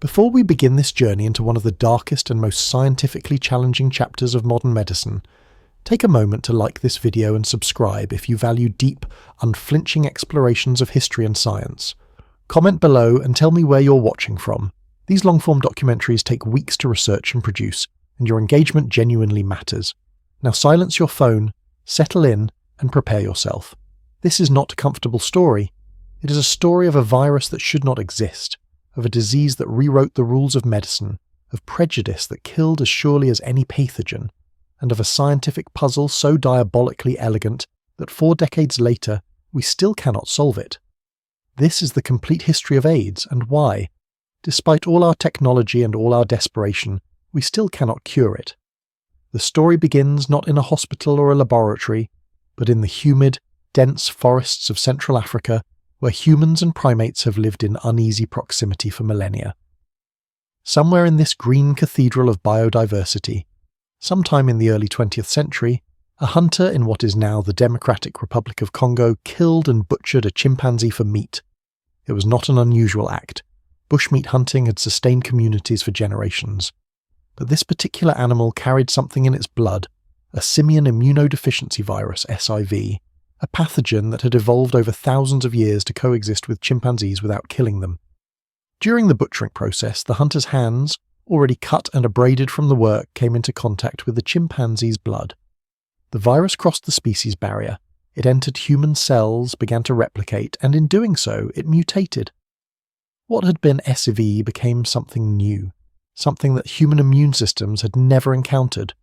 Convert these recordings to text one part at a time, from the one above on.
Before we begin this journey into one of the darkest and most scientifically challenging chapters of modern medicine, take a moment to like this video and subscribe if you value deep, unflinching explorations of history and science. Comment below and tell me where you're watching from. These long-form documentaries take weeks to research and produce, and your engagement genuinely matters. Now silence your phone, settle in, and prepare yourself. This is not a comfortable story. It is a story of a virus that should not exist, of a disease that rewrote the rules of medicine, of prejudice that killed as surely as any pathogen, and of a scientific puzzle so diabolically elegant that 4 decades later we still cannot solve it. This is the complete history of AIDS and why, despite all our technology and all our desperation, we still cannot cure it. The story begins not in a hospital or a laboratory, but in the humid, dense forests of Central Africa, where humans and primates have lived in uneasy proximity for millennia. Somewhere in this green cathedral of biodiversity, sometime in the early 20th century, a hunter in what is now the Democratic Republic of Congo killed and butchered a chimpanzee for meat. It was not an unusual act. Bushmeat hunting had sustained communities for generations. But this particular animal carried something in its blood, a simian immunodeficiency virus, SIV, a pathogen that had evolved over thousands of years to coexist with chimpanzees without killing them. During the butchering process, the hunter's hands, already cut and abraded from the work, came into contact with the chimpanzee's blood. The virus crossed the species barrier. It entered human cells, began to replicate, and in doing so, it mutated. What had been SIV became something new, something that human immune systems had never encountered.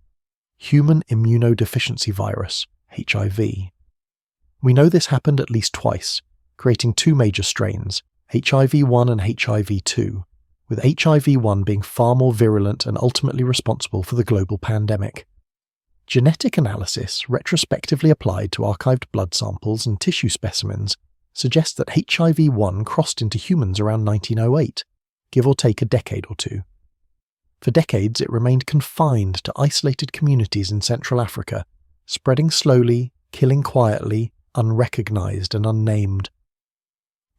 Human immunodeficiency virus, HIV. We know this happened at least twice, creating 2 major strains, HIV-1 and HIV-2, with HIV-1 being far more virulent and ultimately responsible for the global pandemic. Genetic analysis, retrospectively applied to archived blood samples and tissue specimens, suggests that HIV-1 crossed into humans around 1908, give or take a decade or two. For decades it remained confined to isolated communities in Central Africa, spreading slowly, killing quietly, unrecognized and unnamed.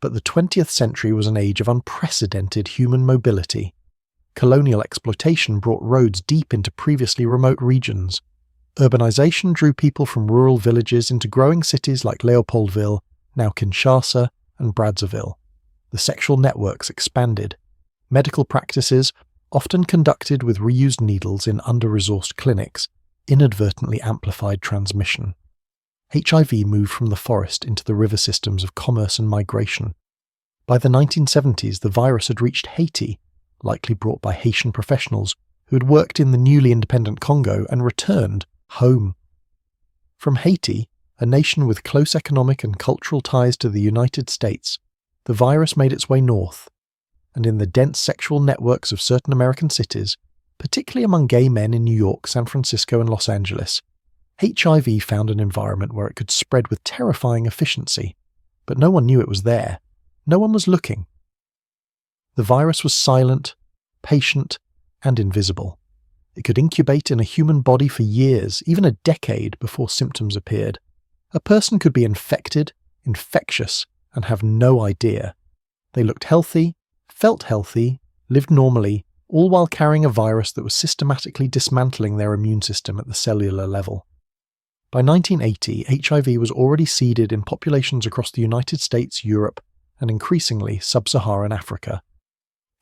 But the 20th century was an age of unprecedented human mobility. Colonial exploitation brought roads deep into previously remote regions. Urbanization drew people from rural villages into growing cities like Leopoldville, now Kinshasa, and Brazzaville. The sexual networks expanded. Medical practices, often conducted with reused needles in under-resourced clinics, inadvertently amplified transmission. HIV moved from the forest into the river systems of commerce and migration. By the 1970s, the virus had reached Haiti, likely brought by Haitian professionals who had worked in the newly independent Congo and returned home. From Haiti, a nation with close economic and cultural ties to the United States, the virus made its way north, and in the dense sexual networks of certain American cities, particularly among gay men in New York, San Francisco, and Los Angeles, HIV found an environment where it could spread with terrifying efficiency, but no one knew it was there. No one was looking. The virus was silent, patient, and invisible. It could incubate in a human body for years, even a decade, before symptoms appeared. A person could be infected, infectious, and have no idea. They looked healthy, felt healthy, lived normally, all while carrying a virus that was systematically dismantling their immune system at the cellular level. By 1980, HIV was already seeded in populations across the United States, Europe, and increasingly sub-Saharan Africa.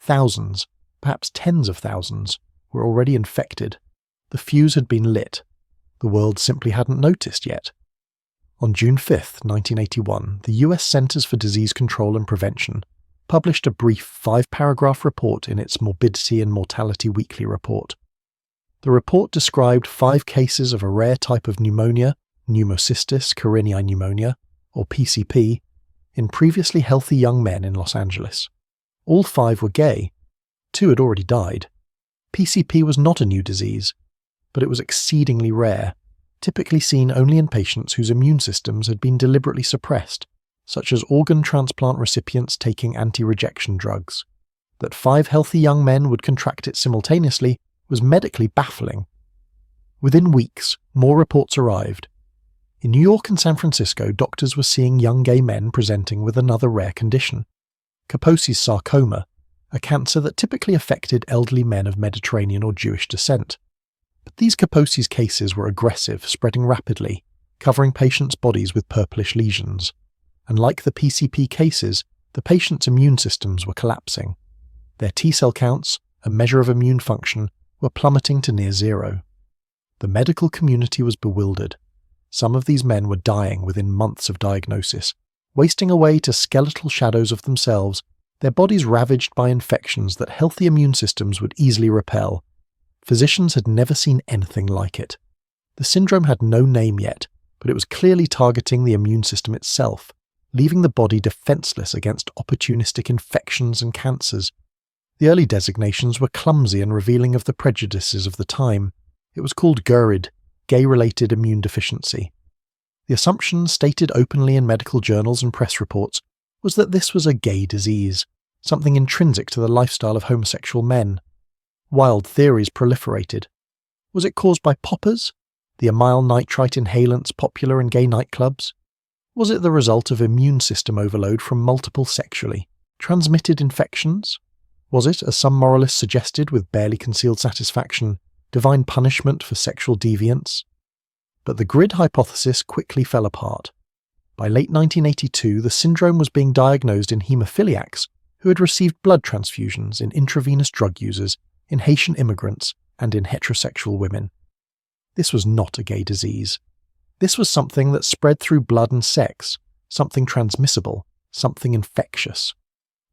Thousands, perhaps tens of thousands, were already infected. The fuse had been lit. The world simply hadn't noticed yet. On June 5, 1981, the US Centers for Disease Control and Prevention published a brief 5-paragraph report in its Morbidity and Mortality Weekly report. The report described 5 cases of a rare type of pneumonia, pneumocystis carinii pneumonia, or PCP, in previously healthy young men in Los Angeles. All 5 were gay. 2 had already died. PCP was not a new disease, but it was exceedingly rare, typically seen only in patients whose immune systems had been deliberately suppressed, such as organ transplant recipients taking anti-rejection drugs. That 5 healthy young men would contract it simultaneously was medically baffling. Within weeks, more reports arrived. In New York and San Francisco, doctors were seeing young gay men presenting with another rare condition, Kaposi's sarcoma, a cancer that typically affected elderly men of Mediterranean or Jewish descent. But these Kaposi's cases were aggressive, spreading rapidly, covering patients' bodies with purplish lesions. And like the PCP cases, the patients' immune systems were collapsing. Their T-cell counts, a measure of immune function, were plummeting to near zero. The medical community was bewildered. Some of these men were dying within months of diagnosis, wasting away to skeletal shadows of themselves, their bodies ravaged by infections that healthy immune systems would easily repel. Physicians had never seen anything like it. The syndrome had no name yet, but it was clearly targeting the immune system itself, leaving the body defenseless against opportunistic infections and cancers. The early designations were clumsy and revealing of the prejudices of the time. It was called GERD, gay-related immune deficiency. The assumption, stated openly in medical journals and press reports, was that this was a gay disease, something intrinsic to the lifestyle of homosexual men. Wild theories proliferated. Was it caused by poppers, the amyl nitrite inhalants popular in gay nightclubs? Was it the result of immune system overload from multiple sexually transmitted infections? Was it, as some moralists suggested with barely concealed satisfaction, divine punishment for sexual deviance? But the GRID hypothesis quickly fell apart. By late 1982, the syndrome was being diagnosed in haemophiliacs who had received blood transfusions, in intravenous drug users, in Haitian immigrants, and in heterosexual women. This was not a gay disease. This was something that spread through blood and sex, something transmissible, something infectious.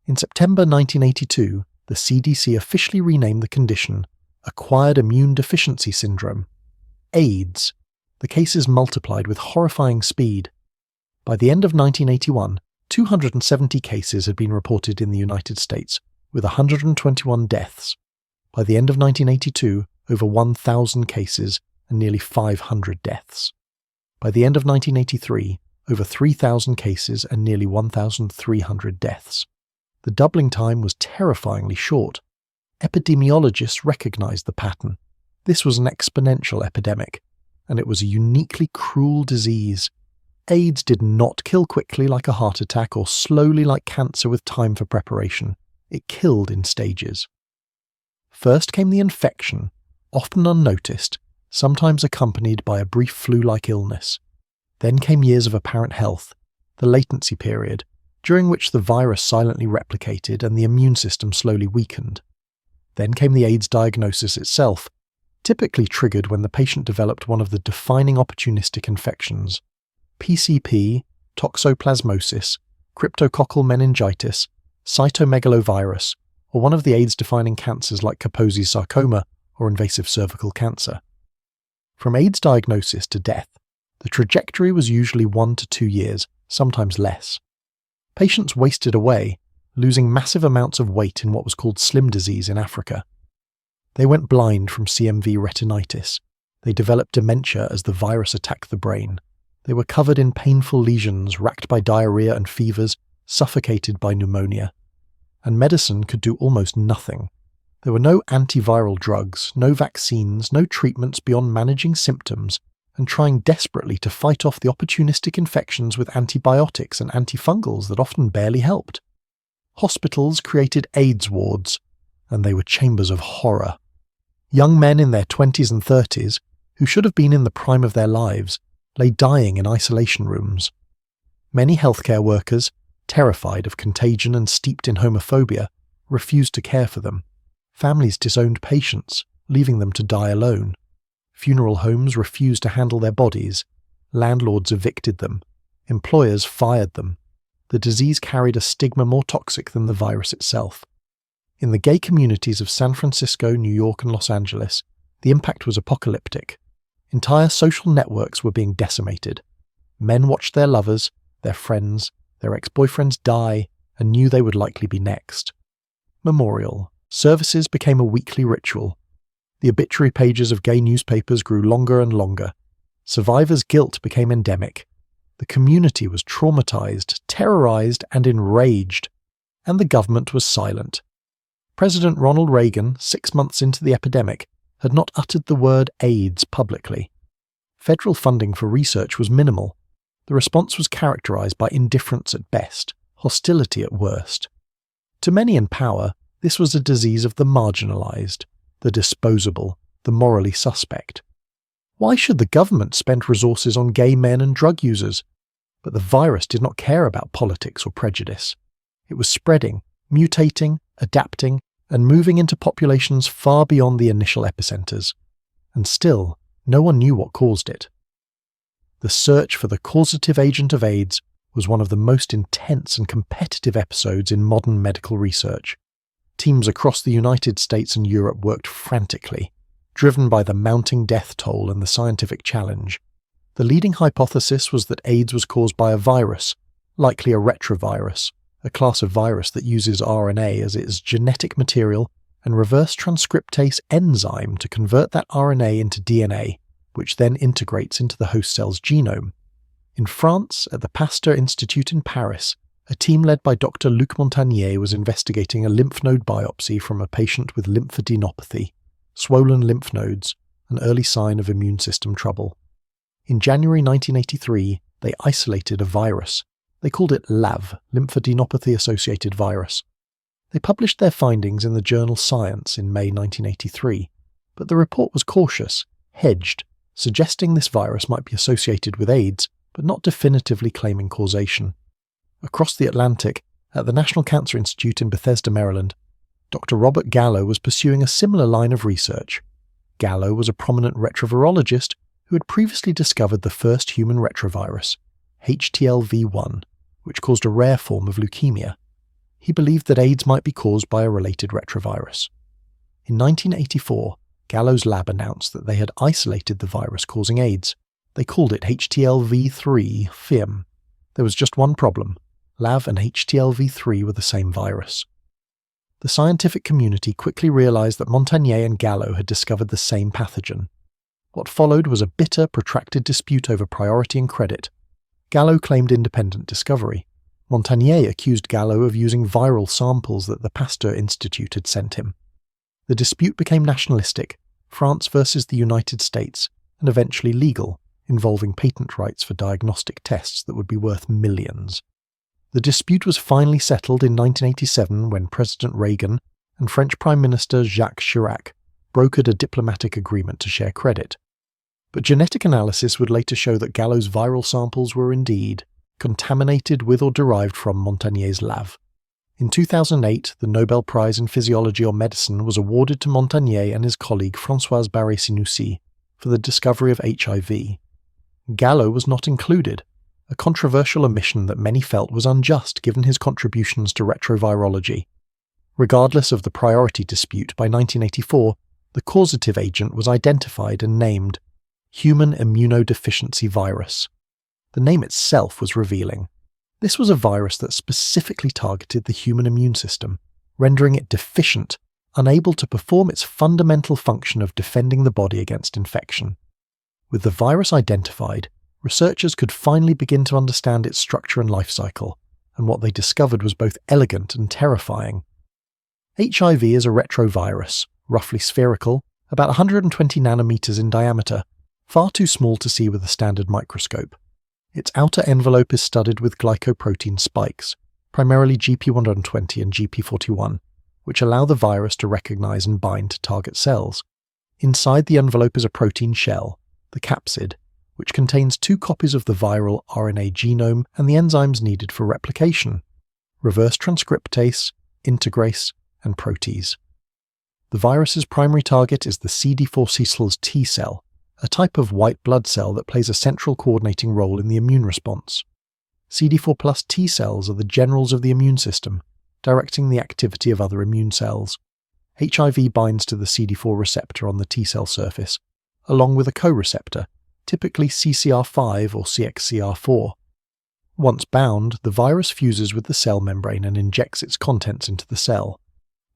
In September 1982, the CDC officially renamed the condition Acquired Immune Deficiency Syndrome, AIDS. The cases multiplied with horrifying speed. By the end of 1981, 270 cases had been reported in the United States, with 121 deaths. By the end of 1982, over 1,000 cases and nearly 500 deaths. By the end of 1983, over 3,000 cases and nearly 1,300 deaths. The doubling time was terrifyingly short. Epidemiologists recognized the pattern. This was an exponential epidemic, and it was a uniquely cruel disease. AIDS did not kill quickly like a heart attack or slowly like cancer with time for preparation. It killed in stages. First came the infection, often unnoticed, sometimes accompanied by a brief flu-like illness. Then came years of apparent health, the latency period, during which the virus silently replicated and the immune system slowly weakened. Then came the AIDS diagnosis itself, typically triggered when the patient developed one of the defining opportunistic infections: PCP, toxoplasmosis, cryptococcal meningitis, cytomegalovirus, or one of the AIDS-defining cancers like Kaposi's sarcoma or invasive cervical cancer. From AIDS diagnosis to death, the trajectory was usually 1 to 2 years, sometimes less. Patients wasted away, losing massive amounts of weight in what was called slim disease in Africa. They went blind from CMV retinitis. They developed dementia as the virus attacked the brain. They were covered in painful lesions, racked by diarrhea and fevers, suffocated by pneumonia. And medicine could do almost nothing. There were no antiviral drugs, no vaccines, no treatments beyond managing symptoms and trying desperately to fight off the opportunistic infections with antibiotics and antifungals that often barely helped. Hospitals created AIDS wards, and they were chambers of horror. Young men in their 20s and 30s, who should have been in the prime of their lives, lay dying in isolation rooms. Many healthcare workers, terrified of contagion and steeped in homophobia, refused to care for them. Families disowned patients, leaving them to die alone. Funeral homes refused to handle their bodies. Landlords evicted them. Employers fired them. The disease carried a stigma more toxic than the virus itself. In the gay communities of San Francisco, New York, and Los Angeles, the impact was apocalyptic. Entire social networks were being decimated. Men watched their lovers, their friends, their ex-boyfriends die and knew they would likely be next. Memorial services became a weekly ritual. The obituary pages of gay newspapers grew longer and longer. Survivors' guilt became endemic. The community was traumatized, terrorized, and enraged. And the government was silent. President Ronald Reagan, 6 months into the epidemic, had not uttered the word AIDS publicly. Federal funding for research was minimal. The response was characterized by indifference at best, hostility at worst. To many in power, This was a disease of the marginalized, the disposable, the morally suspect. Why should the government spend resources on gay men and drug users? But the virus did not care about politics or prejudice. It was spreading, mutating, adapting, and moving into populations far beyond the initial epicenters. And still, no one knew what caused it. The search for the causative agent of AIDS was one of the most intense and competitive episodes in modern medical research. Teams across the United States and Europe worked frantically, driven by the mounting death toll and the scientific challenge. The leading hypothesis was that AIDS was caused by a virus, likely a retrovirus, a class of virus that uses RNA as its genetic material and reverse transcriptase enzyme to convert that RNA into DNA, which then integrates into the host cell's genome. In France, at the Pasteur Institute in Paris, a team led by Dr. Luc Montagnier was investigating a lymph node biopsy from a patient with lymphadenopathy, swollen lymph nodes, an early sign of immune system trouble. In January 1983, they isolated a virus. They called it LAV, lymphadenopathy-associated virus. They published their findings in the journal Science in May 1983, but the report was cautious, hedged, suggesting this virus might be associated with AIDS, but not definitively claiming causation. Across the Atlantic, at the National Cancer Institute in Bethesda, Maryland, Dr. Robert Gallo was pursuing a similar line of research. Gallo was a prominent retrovirologist who had previously discovered the first human retrovirus, HTLV1, which caused a rare form of leukemia. He believed that AIDS might be caused by a related retrovirus. In 1984, Gallo's lab announced that they had isolated the virus causing AIDS. They called it HTLV3 FIM. There was just one problem. LAV and HTLV3 were the same virus. The scientific community quickly realized that Montagnier and Gallo had discovered the same pathogen. What followed was a bitter, protracted dispute over priority and credit. Gallo claimed independent discovery. Montagnier accused Gallo of using viral samples that the Pasteur Institute had sent him. The dispute became nationalistic, France versus the United States, and eventually legal, involving patent rights for diagnostic tests that would be worth millions. The dispute was finally settled in 1987 when President Reagan and French Prime Minister Jacques Chirac brokered a diplomatic agreement to share credit. But genetic analysis would later show that Gallo's viral samples were indeed contaminated with or derived from Montagnier's LAV. In 2008, the Nobel Prize in Physiology or Medicine was awarded to Montagnier and his colleague Françoise Barré-Sinoussi for the discovery of HIV. Gallo was not included, a controversial omission that many felt was unjust given his contributions to retrovirology. Regardless of the priority dispute, by 1984, the causative agent was identified and named human immunodeficiency virus. The name itself was revealing. This was a virus that specifically targeted the human immune system, rendering it deficient, unable to perform its fundamental function of defending the body against infection. With the virus identified, researchers could finally begin to understand its structure and life cycle, and what they discovered was both elegant and terrifying. HIV is a retrovirus, roughly spherical, about 120 nanometers in diameter, far too small to see with a standard microscope. Its outer envelope is studded with glycoprotein spikes, primarily GP120 and GP41, which allow the virus to recognize and bind to target cells. Inside the envelope is a protein shell, the capsid, which contains 2 copies of the viral RNA genome and the enzymes needed for replication: reverse transcriptase, integrase, and protease. The virus's primary target is the CD4 C-cells T cell, a type of white blood cell that plays a central coordinating role in the immune response. CD4 plus T cells are the generals of the immune system, directing the activity of other immune cells. HIV binds to the CD4 receptor on the T cell surface, along with a co-receptor, typically CCR5 or CXCR4. Once bound, the virus fuses with the cell membrane and injects its contents into the cell.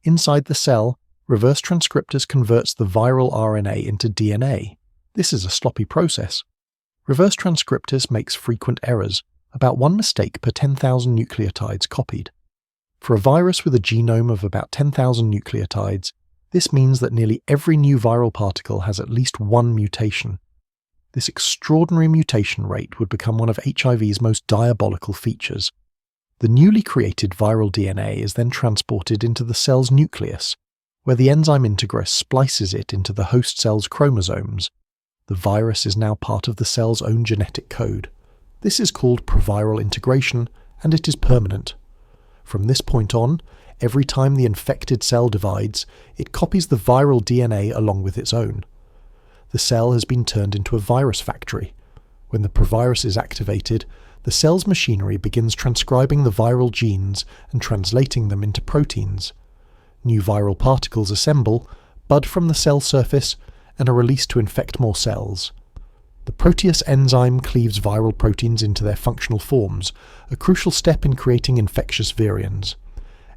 Inside the cell, reverse transcriptase converts the viral RNA into DNA. This is a sloppy process. Reverse transcriptase makes frequent errors, about 1 mistake per 10,000 nucleotides copied. For a virus with a genome of about 10,000 nucleotides, this means that nearly every new viral particle has at least 1 mutation. This extraordinary mutation rate would become one of HIV's most diabolical features. The newly created viral DNA is then transported into the cell's nucleus, where the enzyme integrase splices it into the host cell's chromosomes. The virus is now part of the cell's own genetic code. This is called proviral integration, and it is permanent. From this point on, every time the infected cell divides, it copies the viral DNA along with its own. The cell has been turned into a virus factory. When the provirus is activated, the cell's machinery begins transcribing the viral genes and translating them into proteins. New viral particles assemble, bud from the cell surface, and are released to infect more cells. The protease enzyme cleaves viral proteins into their functional forms, a crucial step in creating infectious virions.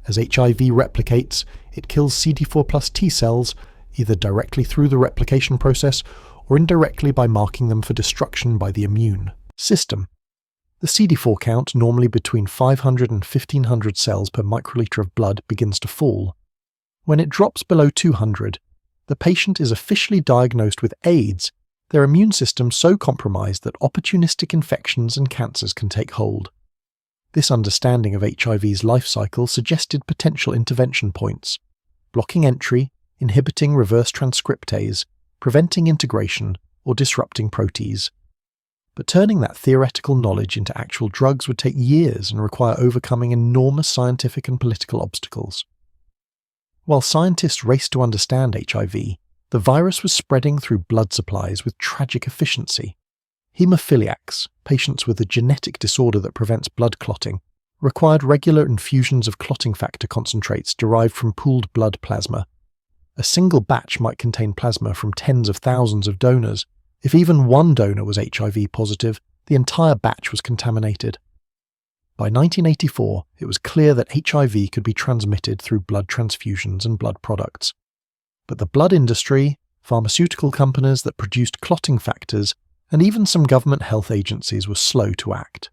As HIV replicates, it kills CD4 plus T cells, either directly through the replication process or indirectly by marking them for destruction by the immune system. The CD4 count, normally between 500 and 1500 cells per microliter of blood, begins to fall. When it drops below 200, the patient is officially diagnosed with AIDS, their immune system so compromised that opportunistic infections and cancers can take hold. This understanding of HIV's life cycle suggested potential intervention points: blocking entry, inhibiting reverse transcriptase, preventing integration, or disrupting protease. But turning that theoretical knowledge into actual drugs would take years and require overcoming enormous scientific and political obstacles. While scientists raced to understand HIV, the virus was spreading through blood supplies with tragic efficiency. Hemophiliacs, patients with a genetic disorder that prevents blood clotting, required regular infusions of clotting factor concentrates derived from pooled blood plasma. A single batch might contain plasma from tens of thousands of donors. If even one donor was HIV positive, the entire batch was contaminated. By 1984, it was clear that HIV could be transmitted through blood transfusions and blood products. But the blood industry, pharmaceutical companies that produced clotting factors, and even some government health agencies were slow to act.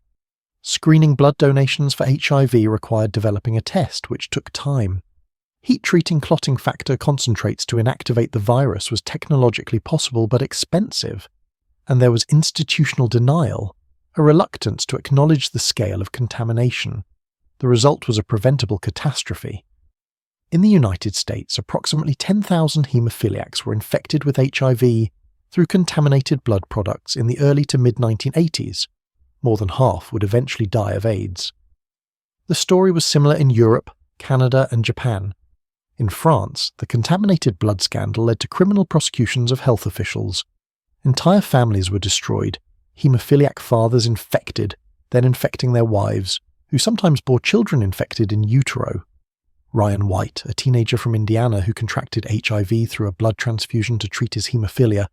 Screening blood donations for HIV required developing a test, which took time. Heat-treating clotting factor concentrates to inactivate the virus was technologically possible but expensive, and there was institutional denial, a reluctance to acknowledge the scale of contamination. The result was a preventable catastrophe. In the United States, approximately 10,000 hemophiliacs were infected with HIV through contaminated blood products in the early to mid-1980s. More than half would eventually die of AIDS. The story was similar in Europe, Canada, and Japan. In France, the contaminated blood scandal led to criminal prosecutions of health officials. Entire families were destroyed, hemophiliac fathers infected, then infecting their wives, who sometimes bore children infected in utero. Ryan White, a teenager from Indiana who contracted HIV through a blood transfusion to treat his hemophilia,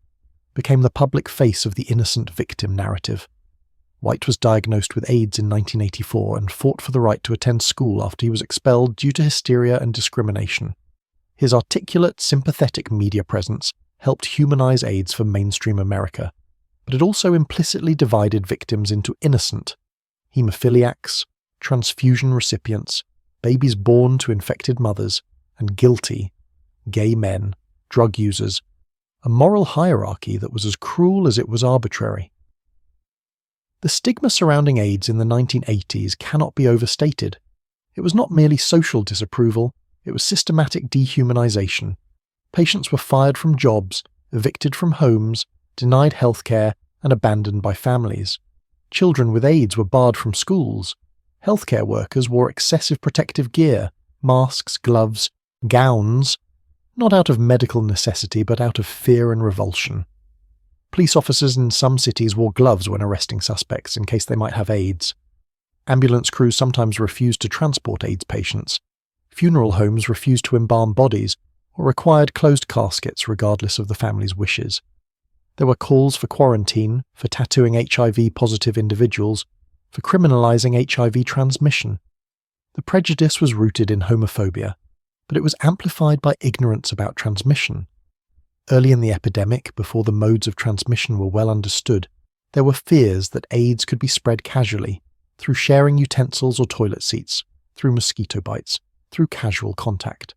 became the public face of the innocent victim narrative. White was diagnosed with AIDS in 1984 and fought for the right to attend school after he was expelled due to hysteria and discrimination. His articulate, sympathetic media presence helped humanize AIDS for mainstream America, but it also implicitly divided victims into innocent, hemophiliacs, transfusion recipients, babies born to infected mothers, and guilty, gay men, drug users, a moral hierarchy that was as cruel as it was arbitrary. The stigma surrounding AIDS in the 1980s cannot be overstated. It was not merely social disapproval, it was systematic dehumanization. Patients were fired from jobs, evicted from homes, denied healthcare, and abandoned by families. Children with AIDS were barred from schools. Healthcare workers wore excessive protective gear, masks, gloves, gowns, not out of medical necessity but out of fear and revulsion. Police officers in some cities wore gloves when arresting suspects in case they might have AIDS. Ambulance crews sometimes refused to transport AIDS patients. Funeral homes refused to embalm bodies or required closed caskets regardless of the family's wishes. There were calls for quarantine, for tattooing HIV-positive individuals, for criminalizing HIV transmission. The prejudice was rooted in homophobia, but it was amplified by ignorance about transmission. Early in the epidemic, before the modes of transmission were well understood, there were fears that AIDS could be spread casually, through sharing utensils or toilet seats, through mosquito bites, through casual contact.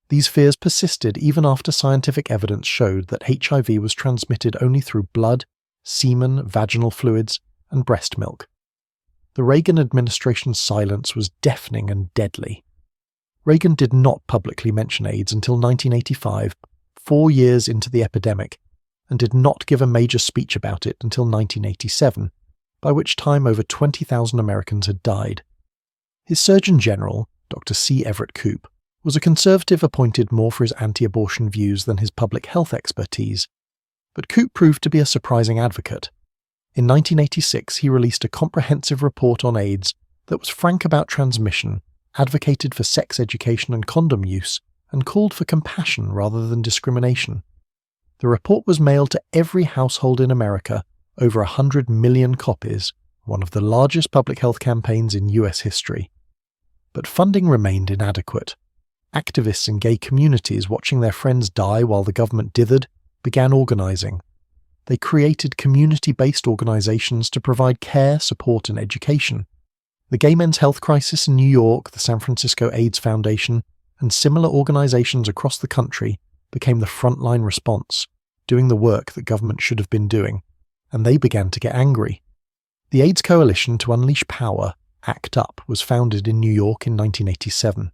These fears persisted even after scientific evidence showed that HIV was transmitted only through blood, semen, vaginal fluids, and breast milk. The Reagan administration's silence was deafening and deadly. Reagan did not publicly mention AIDS until 1985, 4 years into the epidemic, and did not give a major speech about it until 1987, by which time over 20,000 Americans had died. His Surgeon General, Dr. C. Everett Koop, was a conservative appointed more for his anti-abortion views than his public health expertise, but Koop proved to be a surprising advocate. In 1986, he released a comprehensive report on AIDS that was frank about transmission, advocated for sex education and condom use, and called for compassion rather than discrimination. The report was mailed to every household in America, over 100 million copies, one of the largest public health campaigns in US history. But funding remained inadequate. Activists in gay communities watching their friends die while the government dithered began organizing. They created community-based organizations to provide care, support, and education. The Gay Men's Health Crisis in New York, the San Francisco AIDS Foundation, and similar organizations across the country became the frontline response, doing the work that government should have been doing, and they began to get angry. The AIDS Coalition to Unleash Power, ACT UP, was founded in New York in 1987.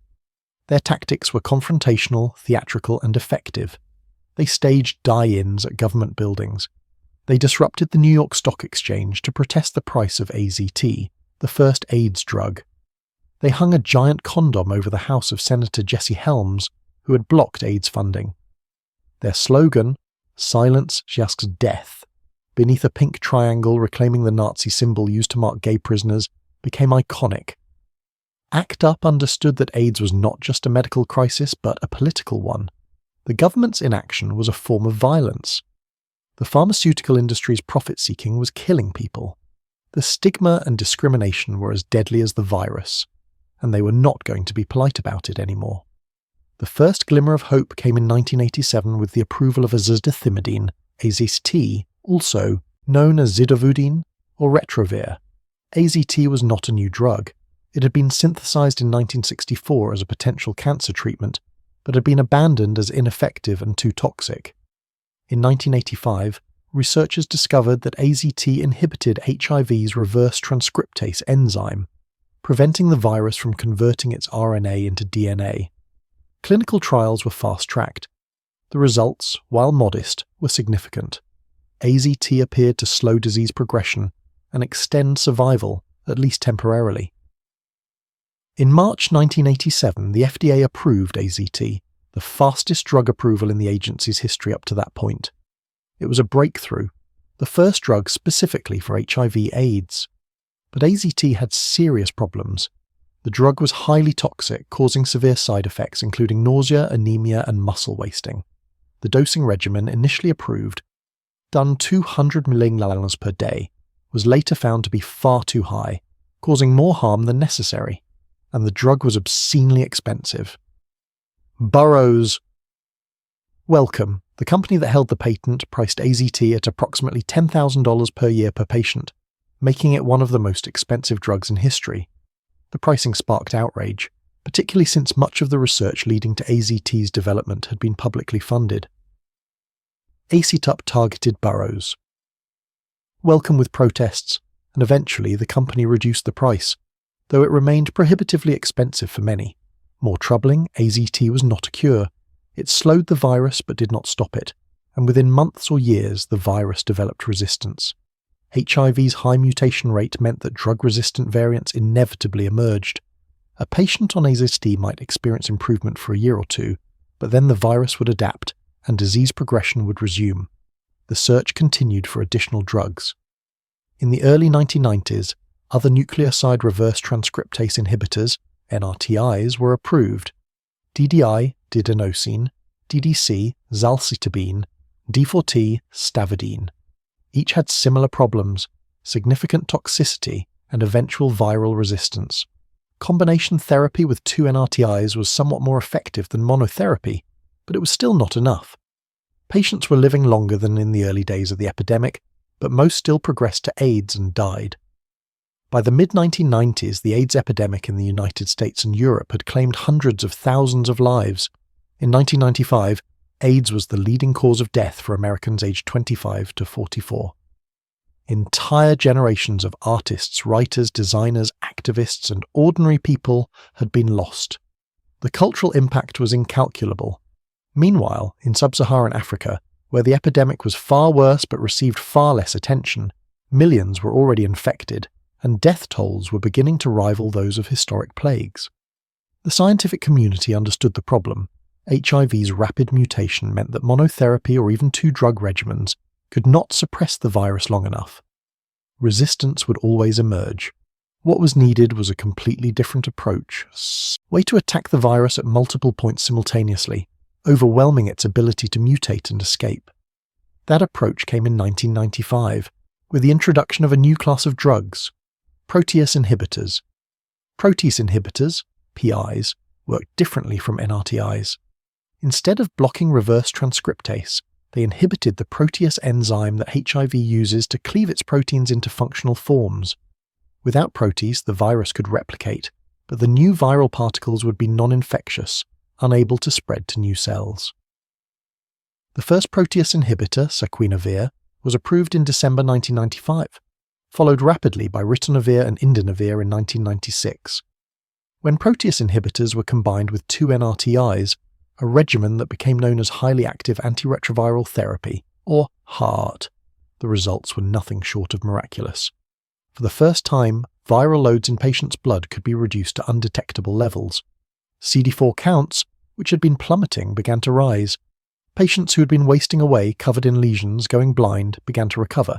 Their tactics were confrontational, theatrical, and effective. They staged die-ins at government buildings. They disrupted the New York Stock Exchange to protest the price of AZT, the first AIDS drug. They hung a giant condom over the house of Senator Jesse Helms, who had blocked AIDS funding. Their slogan, "Silence just death," beneath a pink triangle reclaiming the Nazi symbol used to mark gay prisoners, became iconic. ACT UP understood that AIDS was not just a medical crisis, but a political one. The government's inaction was a form of violence. The pharmaceutical industry's profit-seeking was killing people. The stigma and discrimination were as deadly as the virus, and they were not going to be polite about it anymore. The first glimmer of hope came in 1987 with the approval of azithromycin, AZT, also known as zidovudine or retrovir. AZT was not a new drug. It had been synthesized in 1964 as a potential cancer treatment, but had been abandoned as ineffective and too toxic. In 1985, researchers discovered that AZT inhibited HIV's reverse transcriptase enzyme, preventing the virus from converting its RNA into DNA. Clinical trials were fast-tracked. The results, while modest, were significant. AZT appeared to slow disease progression and extend survival, at least temporarily. In March 1987, the FDA approved AZT, the fastest drug approval in the agency's history up to that point. It was a breakthrough, the first drug specifically for HIV/AIDS. But AZT had serious problems. The drug was highly toxic, causing severe side effects including nausea, anemia, and muscle wasting. The dosing regimen, initially approved, done 200 mg per day, was later found to be far too high, causing more harm than necessary, and the drug was obscenely expensive. Burroughs Wellcome, the company that held the patent, priced AZT at approximately $10,000 per year per patient, making it one of the most expensive drugs in history. The pricing sparked outrage, particularly since much of the research leading to AZT's development had been publicly funded. ACT UP targeted Burroughs. Welcome with protests, and eventually the company reduced the price, though it remained prohibitively expensive for many. More troubling, AZT was not a cure. It slowed the virus but did not stop it, and within months or years the virus developed resistance. HIV's high mutation rate meant that drug-resistant variants inevitably emerged. A patient on AZT might experience improvement for a year or two, but then the virus would adapt and disease progression would resume. The search continued for additional drugs. In the early 1990s, other nucleoside reverse transcriptase inhibitors, NRTIs, were approved. DDI, didenosine, DDC, zalcitabine, D4T, stavudine. Each had similar problems, significant toxicity, and eventual viral resistance. Combination therapy with 2 NRTIs was somewhat more effective than monotherapy, but it was still not enough. Patients were living longer than in the early days of the epidemic, but most still progressed to AIDS and died. By the mid-1990s, the AIDS epidemic in the United States and Europe had claimed hundreds of thousands of lives. In 1995, AIDS was the leading cause of death for Americans aged 25 to 44. Entire generations of artists, writers, designers, activists, and ordinary people had been lost. The cultural impact was incalculable. Meanwhile, in sub-Saharan Africa, where the epidemic was far worse but received far less attention, millions were already infected, and death tolls were beginning to rival those of historic plagues. The scientific community understood the problem. HIV's rapid mutation meant that monotherapy or even 2 drug regimens could not suppress the virus long enough. Resistance would always emerge. What was needed was a completely different approach, a way to attack the virus at multiple points simultaneously, overwhelming its ability to mutate and escape. That approach came in 1995, with the introduction of a new class of drugs, protease inhibitors. Protease inhibitors, PIs, work differently from NRTIs. Instead of blocking reverse transcriptase, they inhibited the protease enzyme that HIV uses to cleave its proteins into functional forms. Without protease, the virus could replicate, but the new viral particles would be non-infectious, unable to spread to new cells. The first protease inhibitor, saquinavir, was approved in December 1995, followed rapidly by ritonavir and indinavir in 1996. When protease inhibitors were combined with 2 NRTIs, a regimen that became known as highly active antiretroviral therapy, or HAART, the results were nothing short of miraculous. For the first time, viral loads in patients' blood could be reduced to undetectable levels. CD4 counts, which had been plummeting, began to rise. Patients who had been wasting away, covered in lesions, going blind, began to recover.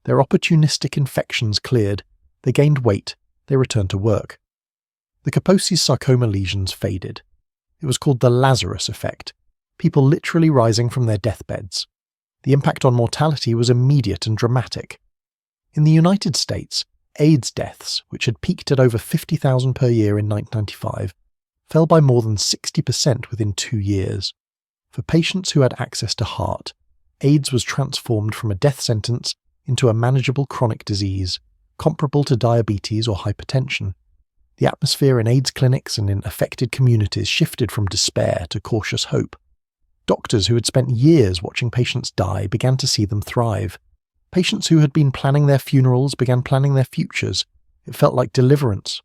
Their opportunistic infections cleared. They gained weight. They returned to work. The Kaposi's sarcoma lesions faded. It was called the Lazarus effect, people literally rising from their deathbeds. The impact on mortality was immediate and dramatic. In the United States, AIDS deaths, which had peaked at over 50,000 per year in 1995, fell by more than 60% within 2 years. For patients who had access to HAART, AIDS was transformed from a death sentence into a manageable chronic disease, comparable to diabetes or hypertension. The atmosphere in AIDS clinics and in affected communities shifted from despair to cautious hope. Doctors who had spent years watching patients die began to see them thrive. Patients who had been planning their funerals began planning their futures. It felt like deliverance.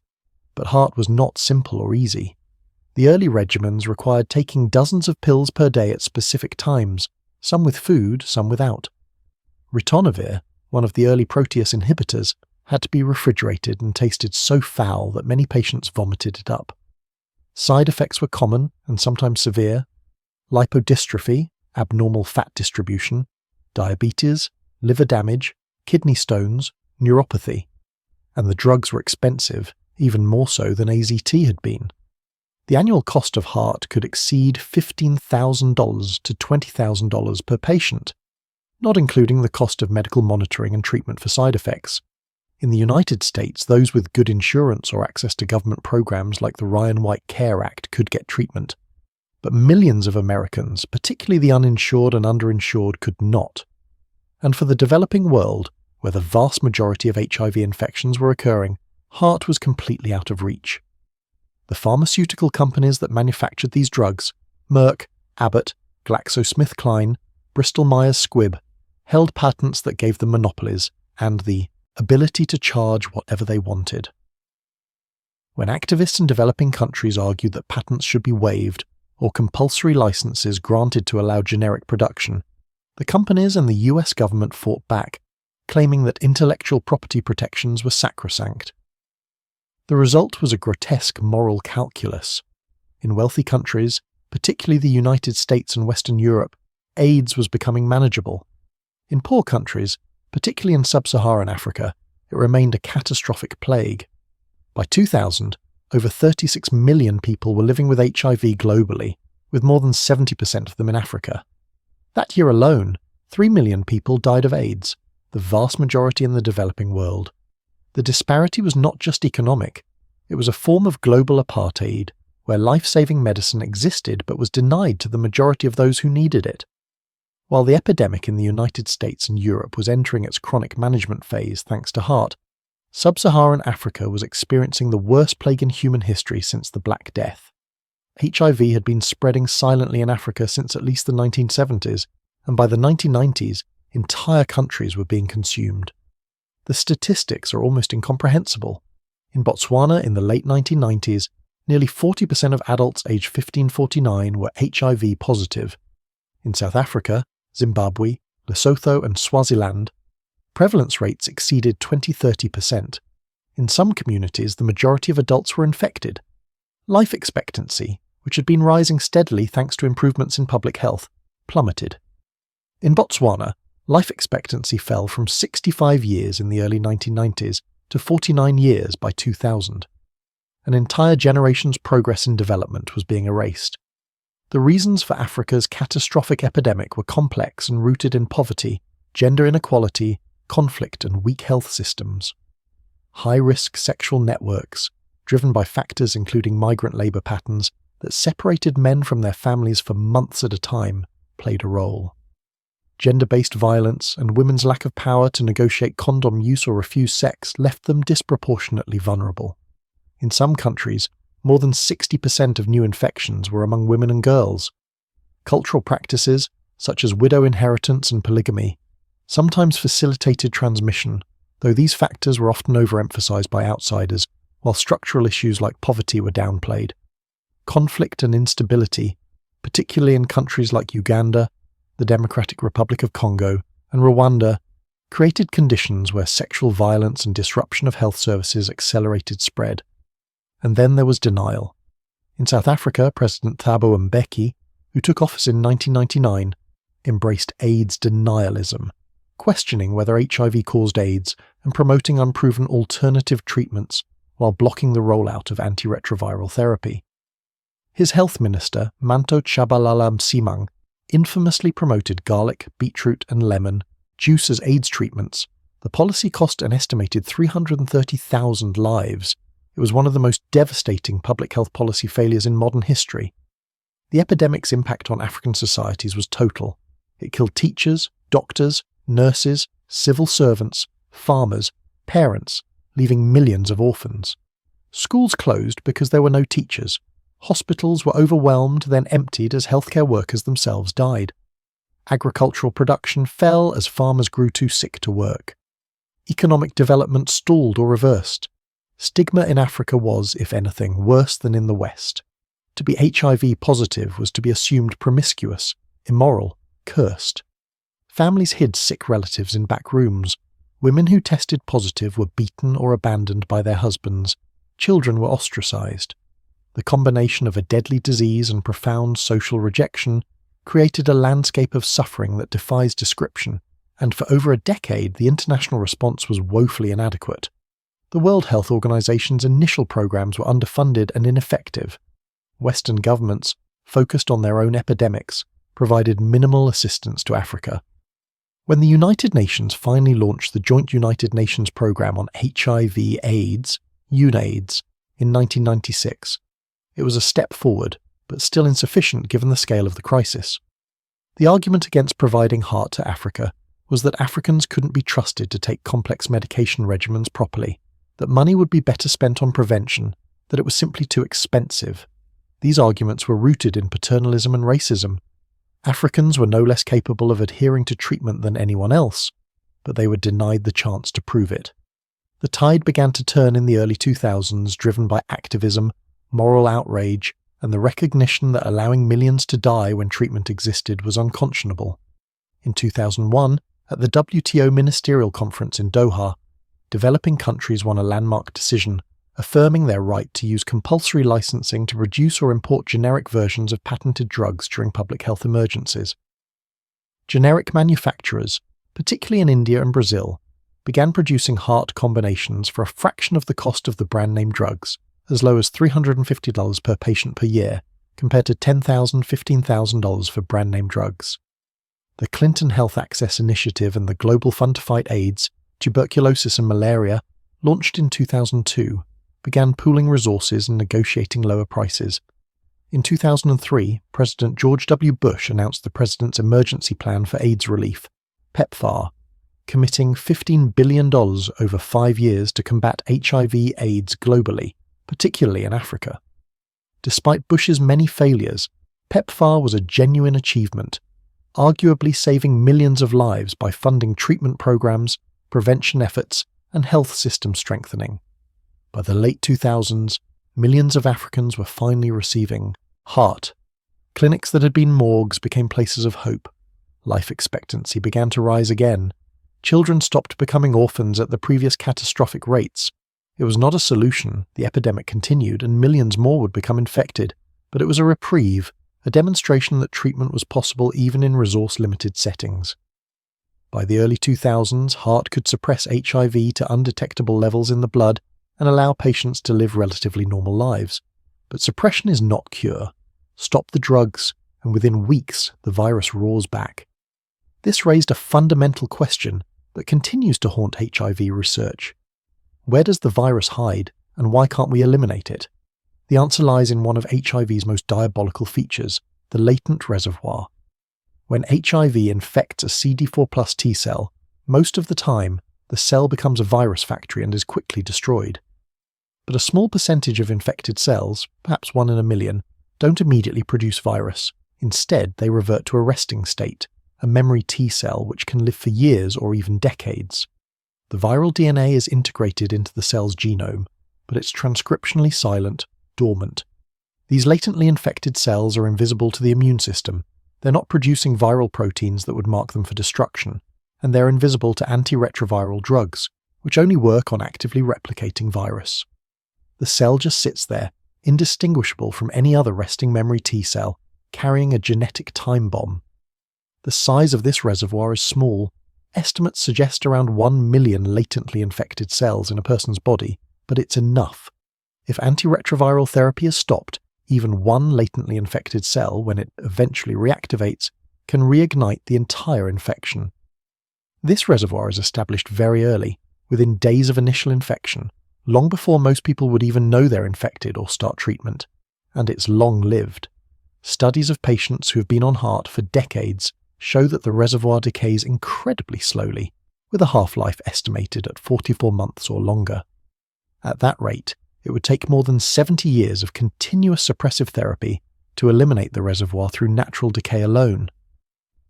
But HAART was not simple or easy. The early regimens required taking dozens of pills per day at specific times, some with food, some without. Ritonavir, one of the early protease inhibitors, had to be refrigerated and tasted so foul that many patients vomited it up. Side effects were common and sometimes severe: lipodystrophy, abnormal fat distribution, diabetes, liver damage, kidney stones, neuropathy. And the drugs were expensive, even more so than AZT had been. The annual cost of HAART could exceed $15,000 to $20,000 per patient, not including the cost of medical monitoring and treatment for side effects. In the United States, those with good insurance or access to government programs like the Ryan White Care Act could get treatment. But millions of Americans, particularly the uninsured and underinsured, could not. And for the developing world, where the vast majority of HIV infections were occurring, HAART was completely out of reach. The pharmaceutical companies that manufactured these drugs, Merck, Abbott, GlaxoSmithKline, Bristol-Myers Squibb, held patents that gave them monopolies and the ability to charge whatever they wanted. When activists in developing countries argued that patents should be waived or compulsory licenses granted to allow generic production, the companies and the US government fought back, claiming that intellectual property protections were sacrosanct. The result was a grotesque moral calculus. In wealthy countries, particularly the United States and Western Europe, AIDS was becoming manageable. In poor countries, particularly in sub-Saharan Africa, it remained a catastrophic plague. By 2000, over 36 million people were living with HIV globally, with more than 70% of them in Africa. That year alone, 3 million people died of AIDS, the vast majority in the developing world. The disparity was not just economic, it was a form of global apartheid, where life-saving medicine existed but was denied to the majority of those who needed it. While the epidemic in the United States and Europe was entering its chronic management phase thanks to HAART, sub-Saharan Africa was experiencing the worst plague in human history since the Black Death. HIV had been spreading silently in Africa since at least the 1970s, and by the 1990s, entire countries were being consumed. The statistics are almost incomprehensible. In Botswana in the late 1990s, nearly 40% of adults aged 15-49 were HIV positive. In South Africa, Zimbabwe, Lesotho and Swaziland, prevalence rates exceeded 20-30%. In some communities, the majority of adults were infected. Life expectancy, which had been rising steadily thanks to improvements in public health, plummeted. In Botswana, life expectancy fell from 65 years in the early 1990s to 49 years by 2000. An entire generation's progress in development was being erased. The reasons for Africa's catastrophic epidemic were complex and rooted in poverty, gender inequality, conflict and weak health systems. High-risk sexual networks, driven by factors including migrant labour patterns that separated men from their families for months at a time, played a role. Gender-based violence and women's lack of power to negotiate condom use or refuse sex left them disproportionately vulnerable. In some countries, more than 60% of new infections were among women and girls. Cultural practices, such as widow inheritance and polygamy, sometimes facilitated transmission, though these factors were often overemphasized by outsiders, while structural issues like poverty were downplayed. Conflict and instability, particularly in countries like Uganda, the Democratic Republic of Congo, and Rwanda, created conditions where sexual violence and disruption of health services accelerated spread. And then there was denial. In South Africa, President Thabo Mbeki, who took office in 1999, embraced AIDS denialism, questioning whether HIV caused AIDS and promoting unproven alternative treatments while blocking the rollout of antiretroviral therapy. His health minister, Manto Tshabalala Msimang, infamously promoted garlic, beetroot and lemon juice as AIDS treatments. The policy cost an estimated 330,000 lives. It was one of the most devastating public health policy failures in modern history. The epidemic's impact on African societies was total. It killed teachers, doctors, nurses, civil servants, farmers, parents, leaving millions of orphans. Schools closed because there were no teachers. Hospitals were overwhelmed, then emptied as healthcare workers themselves died. Agricultural production fell as farmers grew too sick to work. Economic development stalled or reversed. Stigma in Africa was, if anything, worse than in the West. To be HIV positive was to be assumed promiscuous, immoral, cursed. Families hid sick relatives in back rooms. Women who tested positive were beaten or abandoned by their husbands. Children were ostracized. The combination of a deadly disease and profound social rejection created a landscape of suffering that defies description, and for over a decade the international response was woefully inadequate. The World Health Organization's initial programs were underfunded and ineffective. Western governments, focused on their own epidemics, provided minimal assistance to Africa. When the United Nations finally launched the Joint United Nations Programme on HIV/AIDS, UNAIDS, in 1996, it was a step forward, but still insufficient given the scale of the crisis. The argument against providing HAART to Africa was that Africans couldn't be trusted to take complex medication regimens properly, that money would be better spent on prevention, that it was simply too expensive. These arguments were rooted in paternalism and racism. Africans were no less capable of adhering to treatment than anyone else, but they were denied the chance to prove it. The tide began to turn in the early 2000s, driven by activism, moral outrage, and the recognition that allowing millions to die when treatment existed was unconscionable. In 2001, at the WTO Ministerial Conference in Doha, developing countries won a landmark decision affirming their right to use compulsory licensing to produce or import generic versions of patented drugs during public health emergencies. Generic manufacturers, particularly in India and Brazil, began producing HAART combinations for a fraction of the cost of the brand-name drugs, as low as $350 per patient per year, compared to $10,000, $15,000 for brand-name drugs. The Clinton Health Access Initiative and the Global Fund to Fight AIDS, Tuberculosis and Malaria, launched in 2002, began pooling resources and negotiating lower prices. In 2003, President George W. Bush announced the President's Emergency Plan for AIDS Relief, PEPFAR, committing $15 billion over 5 years to combat HIV/AIDS globally, particularly in Africa. Despite Bush's many failures, PEPFAR was a genuine achievement, arguably saving millions of lives by funding treatment programs, prevention efforts, and health system strengthening. By the late 2000s, millions of Africans were finally receiving heart. Clinics that had been morgues became places of hope. Life expectancy began to rise again. Children stopped becoming orphans at the previous catastrophic rates. It was not a solution, the epidemic continued, and millions more would become infected, but it was a reprieve, a demonstration that treatment was possible even in resource-limited settings. By the early 2000s, heart could suppress HIV to undetectable levels in the blood and allow patients to live relatively normal lives. But suppression is not cure. Stop the drugs, and within weeks the virus roars back. This raised a fundamental question that continues to haunt HIV research. Where does the virus hide, and why can't we eliminate it? The answer lies in one of HIV's most diabolical features, the latent reservoir. When HIV infects a CD4+ T cell, most of the time, the cell becomes a virus factory and is quickly destroyed. But a small percentage of infected cells, perhaps 1 in a million, don't immediately produce virus. Instead, they revert to a resting state, a memory T cell which can live for years or even decades. The viral DNA is integrated into the cell's genome, but it's transcriptionally silent, dormant. These latently infected cells are invisible to the immune system. They're not producing viral proteins that would mark them for destruction, and they're invisible to antiretroviral drugs, which only work on actively replicating virus. The cell just sits there, indistinguishable from any other resting memory T cell, carrying a genetic time bomb. The size of this reservoir is small. Estimates suggest around 1 million latently infected cells in a person's body, but it's enough. If antiretroviral therapy is stopped, even one latently infected cell, when it eventually reactivates, can reignite the entire infection. This reservoir is established very early, within days of initial infection, long before most people would even know they're infected or start treatment, and it's long-lived. Studies of patients who have been on heart for decades show that the reservoir decays incredibly slowly, with a half-life estimated at 44 months or longer. At that rate, it would take more than 70 years of continuous suppressive therapy to eliminate the reservoir through natural decay alone.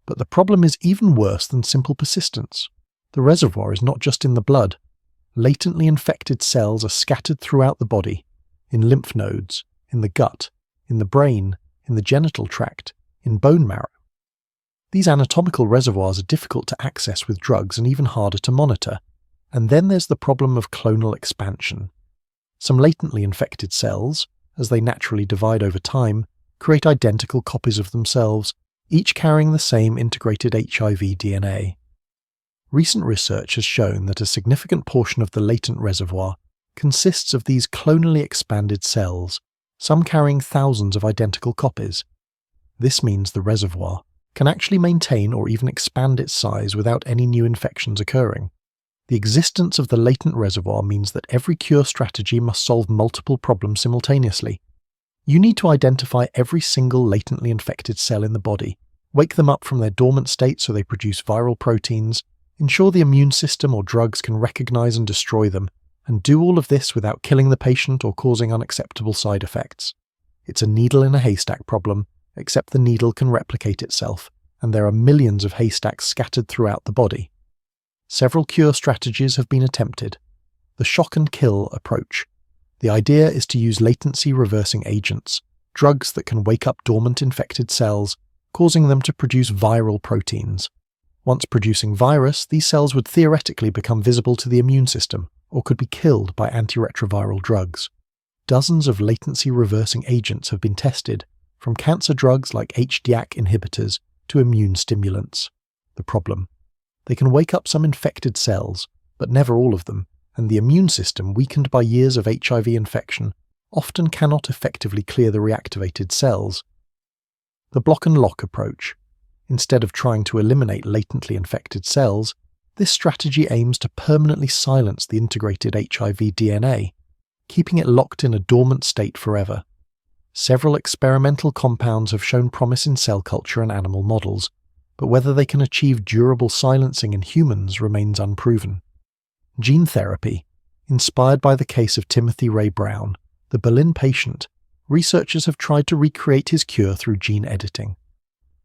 But the problem is even worse than simple persistence. The reservoir is not just in the blood. Latently infected cells are scattered throughout the body, in lymph nodes, in the gut, in the brain, in the genital tract, in bone marrow. These anatomical reservoirs are difficult to access with drugs and even harder to monitor. And then there's the problem of clonal expansion. Some latently infected cells, as they naturally divide over time, create identical copies of themselves, each carrying the same integrated HIV DNA. Recent research has shown that a significant portion of the latent reservoir consists of these clonally expanded cells, some carrying thousands of identical copies. This means the reservoir can actually maintain or even expand its size without any new infections occurring. The existence of the latent reservoir means that every cure strategy must solve multiple problems simultaneously. You need to identify every single latently infected cell in the body, wake them up from their dormant state so they produce viral proteins, ensure the immune system or drugs can recognize and destroy them, and do all of this without killing the patient or causing unacceptable side effects. It's a needle in a haystack problem, except the needle can replicate itself, and there are millions of haystacks scattered throughout the body. Several cure strategies have been attempted. The shock and kill approach. The idea is to use latency-reversing agents, drugs that can wake up dormant infected cells, causing them to produce viral proteins. Once producing virus, these cells would theoretically become visible to the immune system, or could be killed by antiretroviral drugs. Dozens of latency-reversing agents have been tested, from cancer drugs like HDAC inhibitors to immune stimulants. The problem: they can wake up some infected cells, but never all of them, and the immune system, weakened by years of HIV infection, often cannot effectively clear the reactivated cells. The block and lock approach. Instead of trying to eliminate latently infected cells, this strategy aims to permanently silence the integrated HIV DNA, keeping it locked in a dormant state forever. Several experimental compounds have shown promise in cell culture and animal models, but whether they can achieve durable silencing in humans remains unproven. Gene therapy. Inspired by the case of Timothy Ray Brown, the Berlin patient, researchers have tried to recreate his cure through gene editing.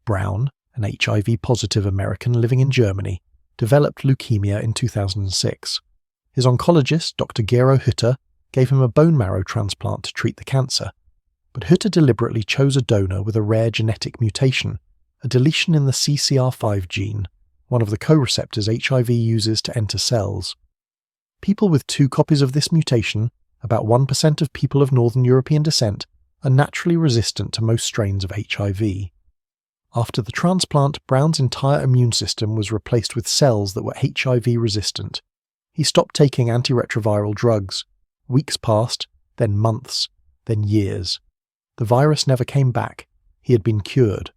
Brown, an HIV-positive American living in Germany, developed leukemia in 2006. His oncologist, Dr. Gero Hutter, gave him a bone marrow transplant to treat the cancer, but Hutter deliberately chose a donor with a rare genetic mutation, a deletion in the CCR5 gene, one of the co-receptors HIV uses to enter cells. People with 2 copies of this mutation, about 1% of people of Northern European descent, are naturally resistant to most strains of HIV. After the transplant, Brown's entire immune system was replaced with cells that were HIV resistant. He stopped taking antiretroviral drugs. Weeks passed, then months, then years. The virus never came back. He had been cured.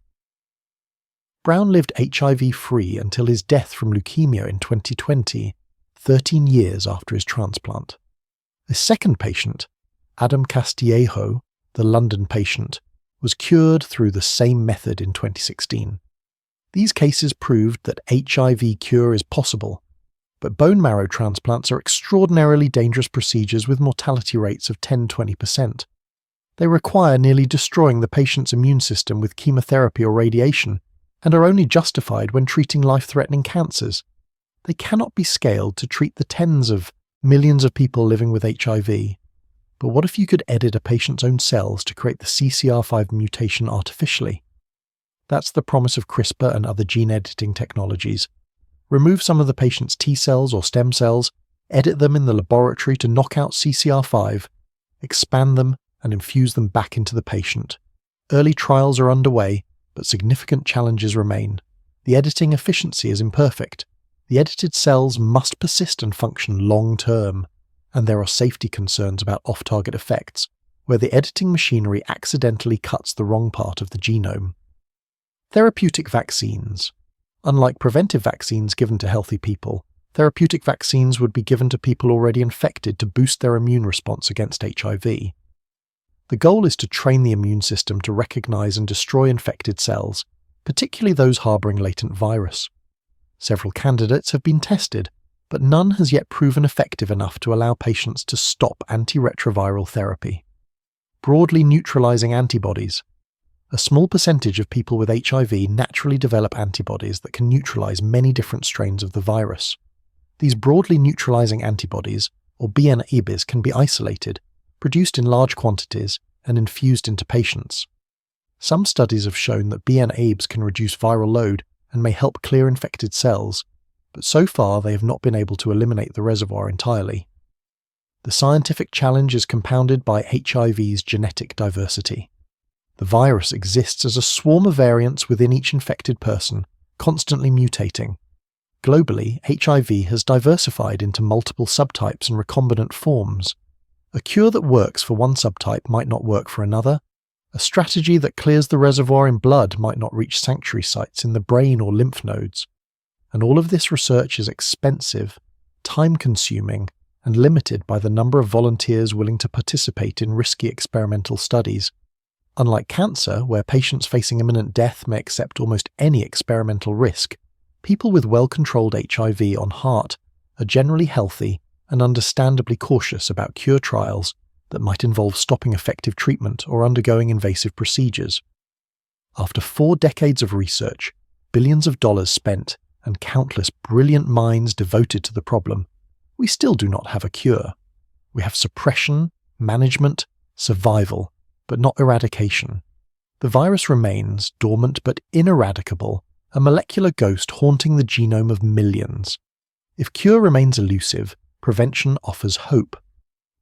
Brown lived HIV-free until his death from leukemia in 2020, 13 years after his transplant. A second patient, Adam Castillejo, the London patient, was cured through the same method in 2016. These cases proved that HIV cure is possible, but bone marrow transplants are extraordinarily dangerous procedures with mortality rates of 10–20%. They require nearly destroying the patient's immune system with chemotherapy or radiation, and are only justified when treating life-threatening cancers. They cannot be scaled to treat the tens of millions of people living with HIV. But what if you could edit a patient's own cells to create the CCR5 mutation artificially? That's the promise of CRISPR and other gene editing technologies. Remove some of the patient's T cells or stem cells, edit them in the laboratory to knock out CCR5, expand them and infuse them back into the patient. Early trials are underway, but significant challenges remain. The editing efficiency is imperfect. The edited cells must persist and function long-term, and there are safety concerns about off-target effects, where the editing machinery accidentally cuts the wrong part of the genome. Therapeutic vaccines. Unlike preventive vaccines given to healthy people, therapeutic vaccines would be given to people already infected to boost their immune response against HIV. The goal is to train the immune system to recognize and destroy infected cells, particularly those harboring latent virus. Several candidates have been tested, but none has yet proven effective enough to allow patients to stop antiretroviral therapy. Broadly neutralizing antibodies. A small percentage of people with HIV naturally develop antibodies that can neutralize many different strains of the virus. These broadly neutralizing antibodies, or BNAbs, can be isolated, produced in large quantities, and infused into patients. Some studies have shown that BNAbs can reduce viral load and may help clear infected cells, but so far they have not been able to eliminate the reservoir entirely. The scientific challenge is compounded by HIV's genetic diversity. The virus exists as a swarm of variants within each infected person, constantly mutating. Globally, HIV has diversified into multiple subtypes and recombinant forms. A cure that works for one subtype might not work for another. A strategy that clears the reservoir in blood might not reach sanctuary sites in the brain or lymph nodes. And all of this research is expensive, time-consuming, and limited by the number of volunteers willing to participate in risky experimental studies. Unlike cancer, where patients facing imminent death may accept almost any experimental risk, people with well-controlled HIV on heart are generally healthy and understandably cautious about cure trials that might involve stopping effective treatment or undergoing invasive procedures. After 4 decades of research, billions of dollars spent, and countless brilliant minds devoted to the problem, we still do not have a cure. We have suppression, management, survival, but not eradication. The virus remains, dormant but ineradicable, a molecular ghost haunting the genome of millions. If cure remains elusive, prevention offers hope.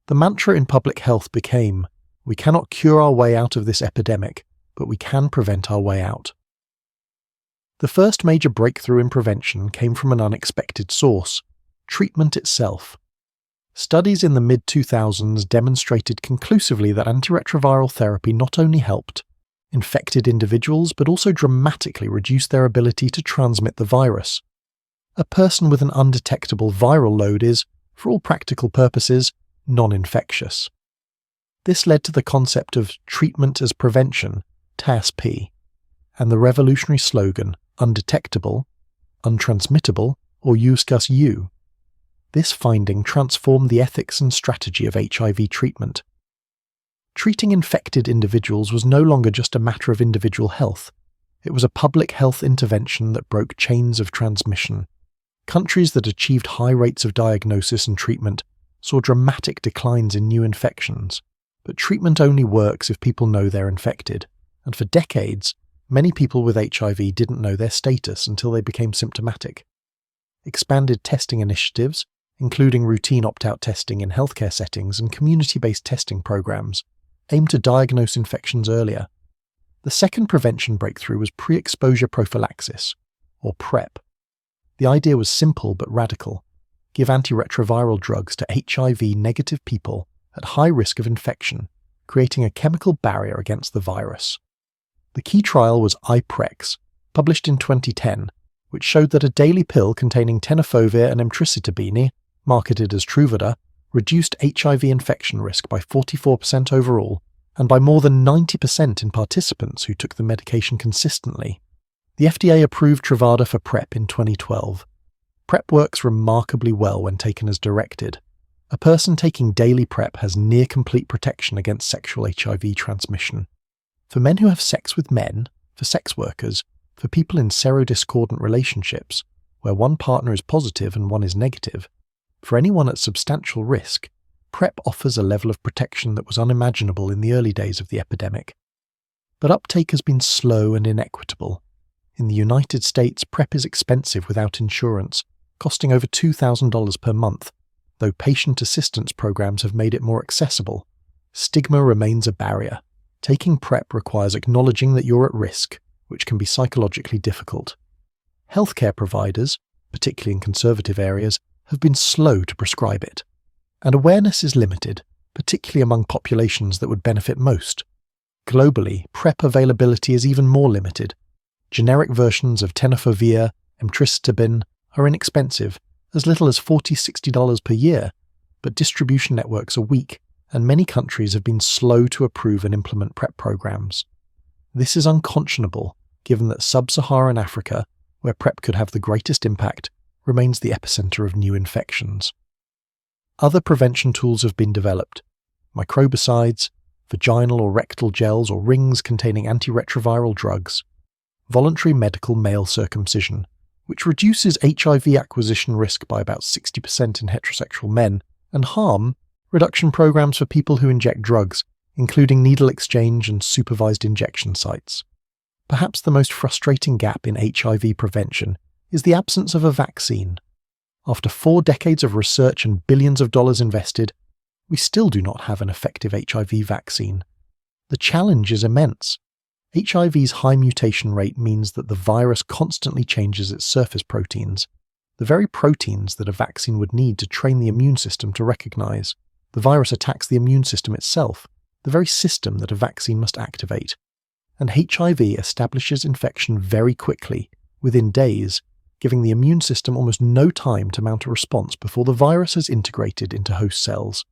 The mantra in public health became, we cannot cure our way out of this epidemic, but we can prevent our way out. The first major breakthrough in prevention came from an unexpected source: treatment itself. Studies in the mid-2000s demonstrated conclusively that antiretroviral therapy not only helped infected individuals but also dramatically reduced their ability to transmit the virus. A person with an undetectable viral load is, for all practical purposes, non-infectious. This led to the concept of treatment as prevention, TASP, and the revolutionary slogan, undetectable, untransmittable, or use-us-you. This finding transformed the ethics and strategy of HIV treatment. Treating infected individuals was no longer just a matter of individual health. It was a public health intervention that broke chains of transmission. Countries that achieved high rates of diagnosis and treatment saw dramatic declines in new infections. But treatment only works if people know they're infected, and for decades, many people with HIV didn't know their status until they became symptomatic. Expanded testing initiatives, including routine opt-out testing in healthcare settings and community-based testing programs, aim to diagnose infections earlier. The second prevention breakthrough was pre-exposure prophylaxis, or PrEP. The idea was simple but radical: give antiretroviral drugs to HIV-negative people at high risk of infection, creating a chemical barrier against the virus. The key trial was iPrex, published in 2010, which showed that a daily pill containing tenofovir and emtricitabine, marketed as Truvada, reduced HIV infection risk by 44% overall and by more than 90% in participants who took the medication consistently. The FDA approved Truvada for PrEP in 2012. PrEP works remarkably well when taken as directed. A person taking daily PrEP has near-complete protection against sexual HIV transmission. For men who have sex with men, for sex workers, for people in serodiscordant relationships, where one partner is positive and one is negative, for anyone at substantial risk, PrEP offers a level of protection that was unimaginable in the early days of the epidemic. But uptake has been slow and inequitable. In the United States, PrEP is expensive without insurance, costing over $2,000 per month, though patient assistance programs have made it more accessible. Stigma remains a barrier. Taking PrEP requires acknowledging that you're at risk, which can be psychologically difficult. Healthcare providers, particularly in conservative areas, have been slow to prescribe it. And awareness is limited, particularly among populations that would benefit most. Globally, PrEP availability is even more limited. Generic versions of tenofovir, emtricitabine are inexpensive, as little as $40–60 per year, but distribution networks are weak, and many countries have been slow to approve and implement PrEP programs. This is unconscionable, given that sub-Saharan Africa, where PrEP could have the greatest impact, remains the epicenter of new infections. Other prevention tools have been developed: microbicides, vaginal or rectal gels or rings containing antiretroviral drugs, voluntary medical male circumcision, which reduces HIV acquisition risk by about 60% in heterosexual men, and harm reduction programs for people who inject drugs, including needle exchange and supervised injection sites. Perhaps the most frustrating gap in HIV prevention is the absence of a vaccine. After 4 decades of research and billions of dollars invested, we still do not have an effective HIV vaccine. The challenge is immense. HIV's high mutation rate means that the virus constantly changes its surface proteins, the very proteins that a vaccine would need to train the immune system to recognize. The virus attacks the immune system itself, the very system that a vaccine must activate. And HIV establishes infection very quickly, within days, giving the immune system almost no time to mount a response before the virus has integrated into host cells.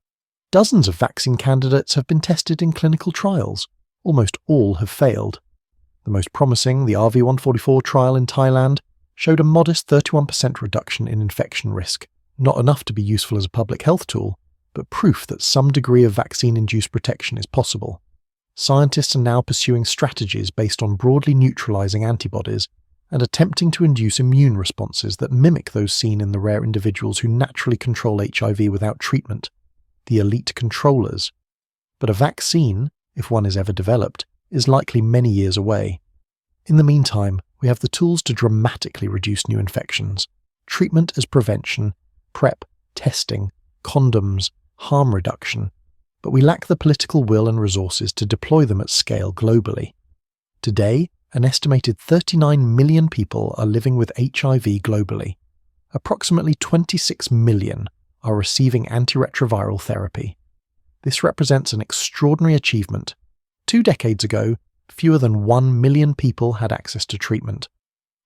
Dozens of vaccine candidates have been tested in clinical trials. Almost all have failed. The most promising, the RV144 trial in Thailand, showed a modest 31% reduction in infection risk, not enough to be useful as a public health tool, but proof that some degree of vaccine-induced protection is possible. Scientists are now pursuing strategies based on broadly neutralizing antibodies and attempting to induce immune responses that mimic those seen in the rare individuals who naturally control HIV without treatment, the elite controllers. But a vaccine, if one is ever developed, is likely many years away. In the meantime, we have the tools to dramatically reduce new infections: treatment as prevention, PrEP, testing, condoms, harm reduction, but we lack the political will and resources to deploy them at scale globally. Today, an estimated 39 million people are living with HIV globally. Approximately 26 million are receiving antiretroviral therapy. This represents an extraordinary achievement. 2 decades ago, fewer than 1 million people had access to treatment.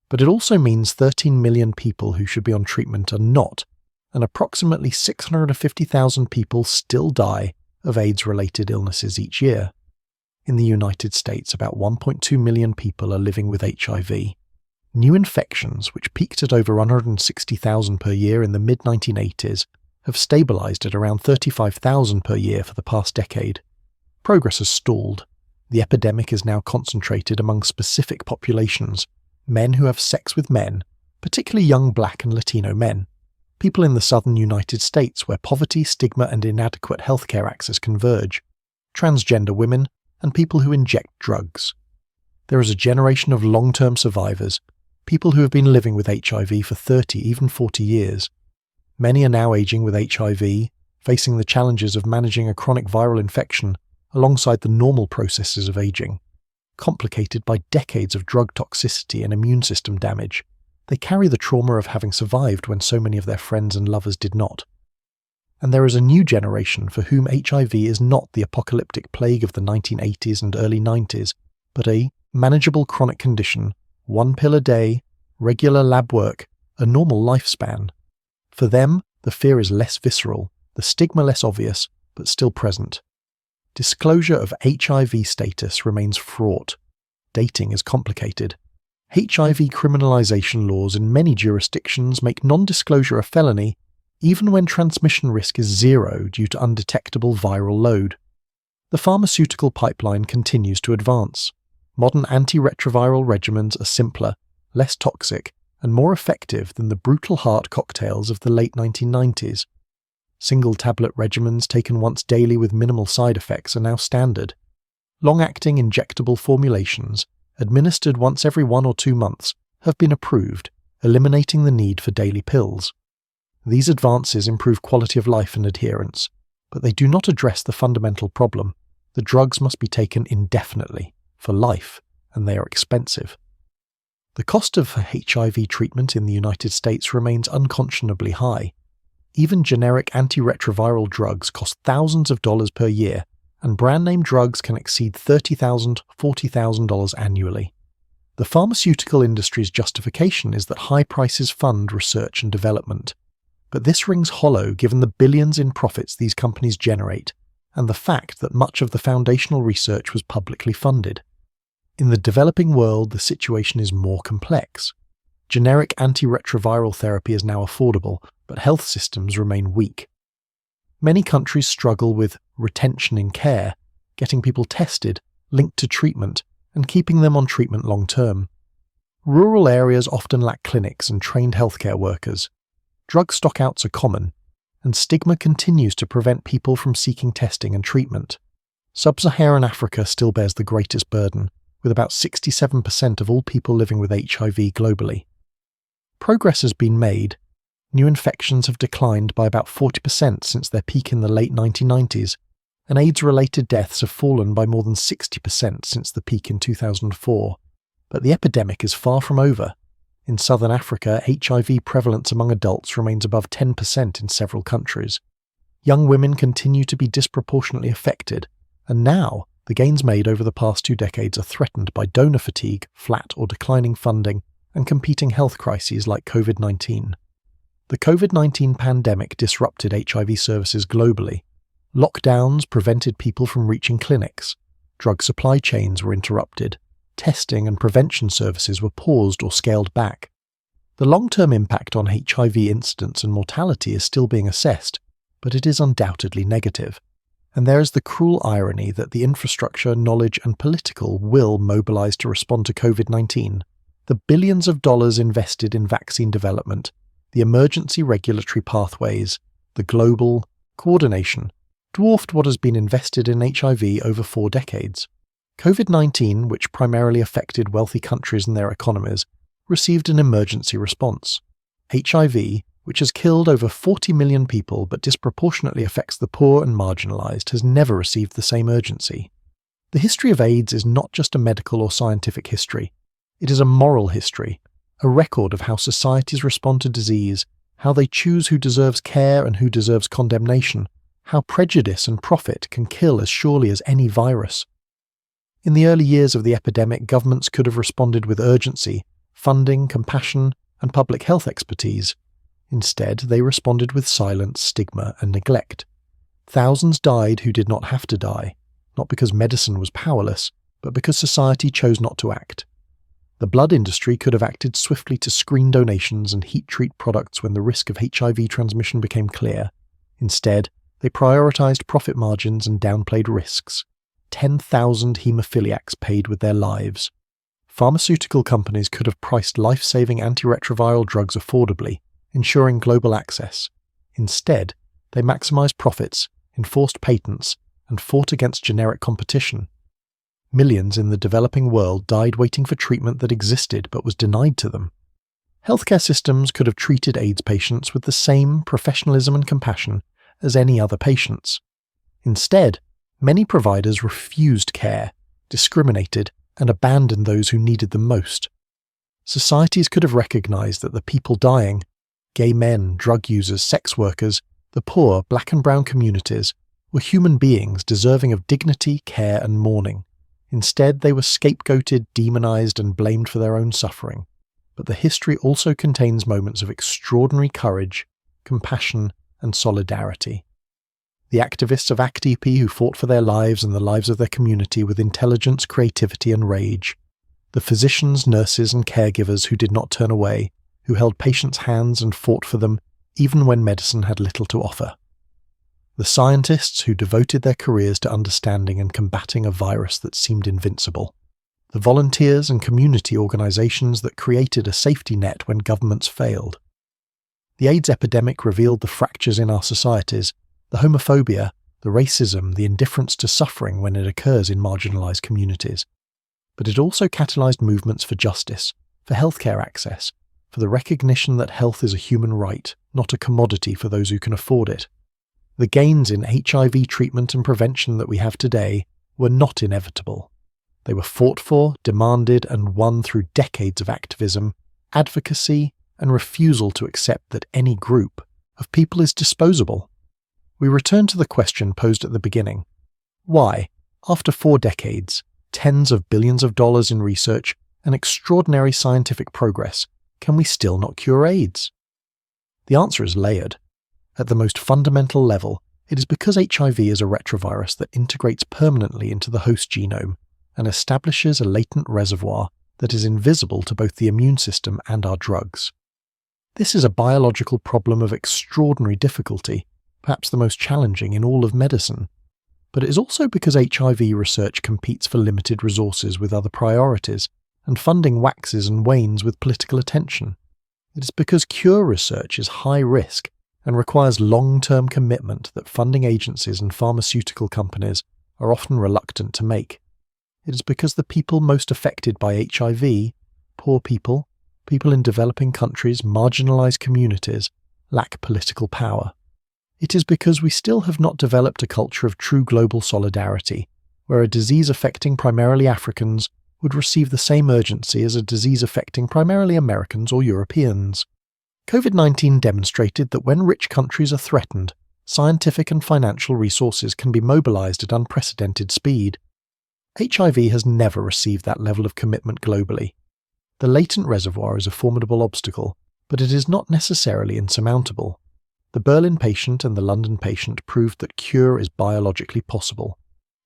But it also means 13 million people who should be on treatment are not, and approximately 650,000 people still die of AIDS-related illnesses each year. In the United States, about 1.2 million people are living with HIV. New infections, which peaked at over 160,000 per year in the mid-1980s, have stabilized at around 35,000 per year for the past decade. Progress has stalled. The epidemic is now concentrated among specific populations: men who have sex with men, particularly young Black and Latino men, people in the southern United States where poverty, stigma and inadequate healthcare access converge, transgender women, and people who inject drugs. There is a generation of long-term survivors, people who have been living with HIV for 30, even 40 years. Many are now aging with HIV, facing the challenges of managing a chronic viral infection alongside the normal processes of aging. Complicated by decades of drug toxicity and immune system damage, they carry the trauma of having survived when so many of their friends and lovers did not. And there is a new generation for whom HIV is not the apocalyptic plague of the 1980s and early 90s, but a manageable chronic condition, 1 pill a day, regular lab work, a normal lifespan. For them, the fear is less visceral, the stigma less obvious, but still present. Disclosure of HIV status remains fraught. Dating is complicated. HIV criminalization laws in many jurisdictions make non-disclosure a felony, even when transmission risk is zero due to undetectable viral load. The pharmaceutical pipeline continues to advance. Modern antiretroviral regimens are simpler, less toxic, and more effective than the brutal heart cocktails of the late 1990s. Single-tablet regimens taken once daily with minimal side effects are now standard. Long-acting injectable formulations, administered once every 1 or 2 months, have been approved, eliminating the need for daily pills. These advances improve quality of life and adherence, but they do not address the fundamental problem. The drugs must be taken indefinitely, for life, and they are expensive. The cost of HIV treatment in the United States remains unconscionably high. Even generic antiretroviral drugs cost thousands of dollars per year, and brand-name drugs can exceed $30,000, $40,000 annually. The pharmaceutical industry's justification is that high prices fund research and development. But this rings hollow given the billions in profits these companies generate, and the fact that much of the foundational research was publicly funded. In the developing world, the situation is more complex. Generic antiretroviral therapy is now affordable, but health systems remain weak. Many countries struggle with retention in care, getting people tested, linked to treatment, and keeping them on treatment long term. Rural areas often lack clinics and trained healthcare workers. Drug stockouts are common, and stigma continues to prevent people from seeking testing and treatment. Sub-Saharan Africa still bears the greatest burden, with about 67% of all people living with HIV globally. Progress has been made. New infections have declined by about 40% since their peak in the late 1990s, and AIDS-related deaths have fallen by more than 60% since the peak in 2004. But the epidemic is far from over. In southern Africa, HIV prevalence among adults remains above 10% in several countries. Young women continue to be disproportionately affected, and now the gains made over the past 2 decades are threatened by donor fatigue, flat or declining funding, and competing health crises like COVID-19. The COVID-19 pandemic disrupted HIV services globally. Lockdowns prevented people from reaching clinics. Drug supply chains were interrupted. Testing and prevention services were paused or scaled back. The long-term impact on HIV incidence and mortality is still being assessed, but it is undoubtedly negative. And there is the cruel irony that the infrastructure, knowledge, and political will mobilize to respond to COVID-19. The billions of dollars invested in vaccine development, the emergency regulatory pathways, the global coordination, dwarfed what has been invested in HIV over 4 decades. COVID-19, which primarily affected wealthy countries and their economies, received an emergency response. HIV, which has killed over 40 million people but disproportionately affects the poor and marginalized, has never received the same urgency. The history of AIDS is not just a medical or scientific history. It is a moral history, a record of how societies respond to disease, how they choose who deserves care and who deserves condemnation, how prejudice and profit can kill as surely as any virus. In the early years of the epidemic, governments could have responded with urgency, funding, compassion, and public health expertise. Instead, they responded with silence, stigma, and neglect. Thousands died who did not have to die, not because medicine was powerless, but because society chose not to act. The blood industry could have acted swiftly to screen donations and heat-treat products when the risk of HIV transmission became clear. Instead, they prioritized profit margins and downplayed risks. 10,000 haemophiliacs paid with their lives. pharmaceutical companies could have priced life-saving antiretroviral drugs affordably, ensuring global access. Instead, they maximized profits, enforced patents, and fought against generic competition. Millions in the developing world died waiting for treatment that existed but was denied to them. Healthcare systems could have treated AIDS patients with the same professionalism and compassion as any other patients. Instead, many providers refused care, discriminated, and abandoned those who needed them most. Societies could have recognized that the people dying, gay men, drug users, sex workers, the poor, black and brown communities, were human beings deserving of dignity, care, and mourning. Instead, they were scapegoated, demonized, and blamed for their own suffering. But the history also contains moments of extraordinary courage, compassion, and solidarity. The activists of ACT-EP who fought for their lives and the lives of their community with intelligence, creativity, and rage. The physicians, nurses, and caregivers who did not turn away, who held patients' hands and fought for them even when medicine had little to offer. The scientists who devoted their careers to understanding and combating a virus that seemed invincible. The volunteers and community organizations that created a safety net when governments failed. The AIDS epidemic revealed the fractures in our societies, the homophobia, the racism, the indifference to suffering when it occurs in marginalized communities. But it also catalyzed movements for justice, for healthcare access, for the recognition that health is a human right, not a commodity for those who can afford it. The gains in HIV treatment and prevention that we have today were not inevitable. They were fought for, demanded, and won through decades of activism, advocacy, and refusal to accept that any group of people is disposable. We return to the question posed at the beginning. Why, after 4 decades, tens of billions of dollars in research, and extraordinary scientific progress, can we still not cure AIDS? The answer is layered. At the most fundamental level, it is because HIV is a retrovirus that integrates permanently into the host genome and establishes a latent reservoir that is invisible to both the immune system and our drugs. This is a biological problem of extraordinary difficulty, perhaps the most challenging in all of medicine. But it is also because HIV research competes for limited resources with other priorities, and funding waxes and wanes with political attention. It is because cure research is high risk and requires long-term commitment that funding agencies and pharmaceutical companies are often reluctant to make. It is because the people most affected by HIV, poor people, people in developing countries, marginalized communities, lack political power. It is because we still have not developed a culture of true global solidarity, where a disease affecting primarily Africans would receive the same urgency as a disease affecting primarily Americans or Europeans. COVID-19 demonstrated that when rich countries are threatened, scientific and financial resources can be mobilized at unprecedented speed. HIV has never received that level of commitment globally. The latent reservoir is a formidable obstacle, but it is not necessarily insurmountable. The Berlin patient and the London patient proved that cure is biologically possible.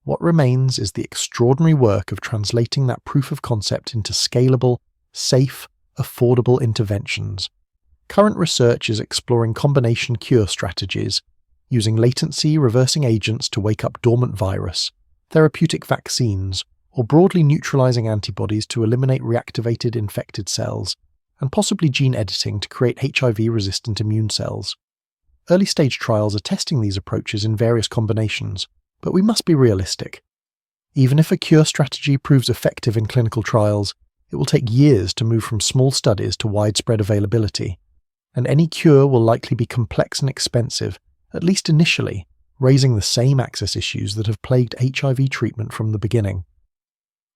What remains is the extraordinary work of translating that proof of concept into scalable, safe, affordable interventions. Current research is exploring combination cure strategies, using latency reversing agents to wake up dormant virus, therapeutic vaccines, or broadly neutralizing antibodies to eliminate reactivated infected cells, and possibly gene editing to create HIV-resistant immune cells. Early-stage trials are testing these approaches in various combinations, but we must be realistic. Even if a cure strategy proves effective in clinical trials, it will take years to move from small studies to widespread availability, and any cure will likely be complex and expensive, at least initially, raising the same access issues that have plagued HIV treatment from the beginning.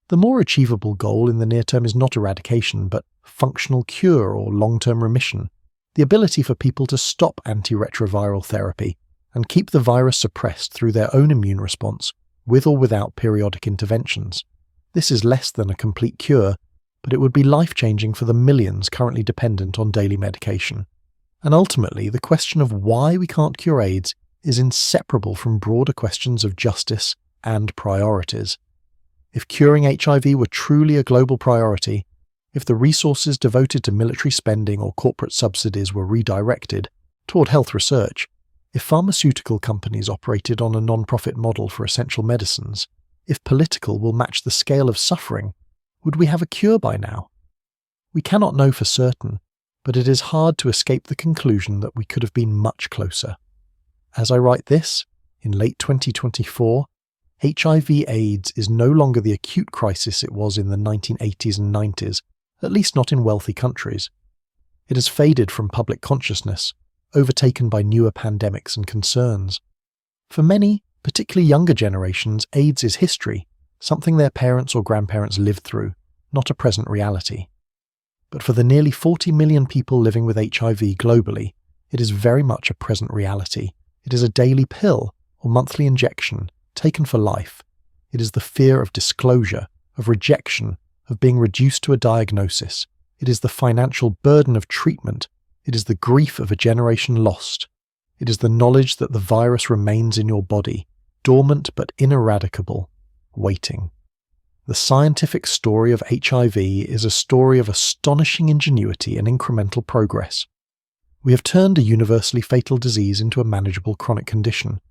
The more achievable goal in the near term is not eradication, but functional cure or long-term remission, the ability for people to stop antiretroviral therapy and keep the virus suppressed through their own immune response, with or without periodic interventions. This is less than a complete cure, but it would be life-changing for the millions currently dependent on daily medication. And ultimately, the question of why we can't cure AIDS is inseparable from broader questions of justice and priorities. If curing HIV were truly a global priority, if the resources devoted to military spending or corporate subsidies were redirected toward health research, if pharmaceutical companies operated on a non-profit model for essential medicines, if political will match the scale of suffering, Would we have a cure by now? We cannot know for certain, but it is hard to escape the conclusion that we could have been much closer. As I write this, in late 2024, HIV/AIDS is no longer the acute crisis it was in the 1980s and 90s, at least not in wealthy countries. It has faded from public consciousness, overtaken by newer pandemics and concerns. For many, particularly younger generations, AIDS is history, something their parents or grandparents lived through, not a present reality. But for the nearly 40 million people living with HIV globally, it is very much a present reality. It is a daily pill or monthly injection, taken for life. It is the fear of disclosure, of rejection, of being reduced to a diagnosis. It is the financial burden of treatment. It is the grief of a generation lost. It is the knowledge that the virus remains in your body, dormant but ineradicable, waiting. The scientific story of HIV is a story of astonishing ingenuity and incremental progress. We have turned a universally fatal disease into a manageable chronic condition.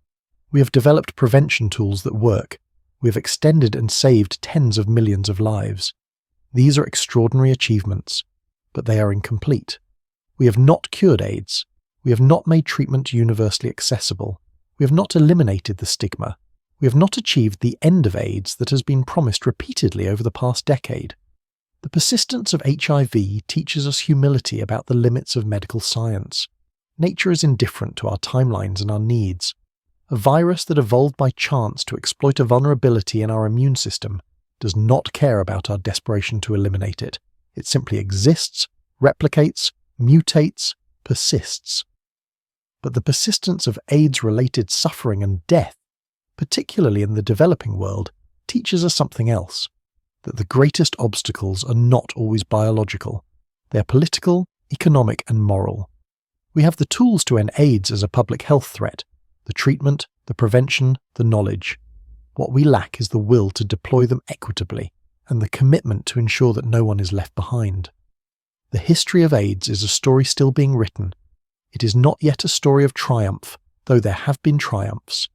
We have developed prevention tools that work. We have extended and saved tens of millions of lives. These are extraordinary achievements, but they are incomplete. We have not cured AIDS. We have not made treatment universally accessible. We have not eliminated the stigma. We have not achieved the end of AIDS that has been promised repeatedly over the past decade. The persistence of HIV teaches us humility about the limits of medical science. Nature is indifferent to our timelines and our needs. A virus that evolved by chance to exploit a vulnerability in our immune system does not care about our desperation to eliminate it. It simply exists, replicates, mutates, persists. But the persistence of AIDS-related suffering and death, particularly in the developing world, teaches us something else, that the greatest obstacles are not always biological. They are political, economic, and moral. We have the tools to end AIDS as a public health threat, the treatment, the prevention, the knowledge. What we lack is the will to deploy them equitably and the commitment to ensure that no one is left behind. The history of AIDS is a story still being written. It is not yet a story of triumph, though there have been triumphs.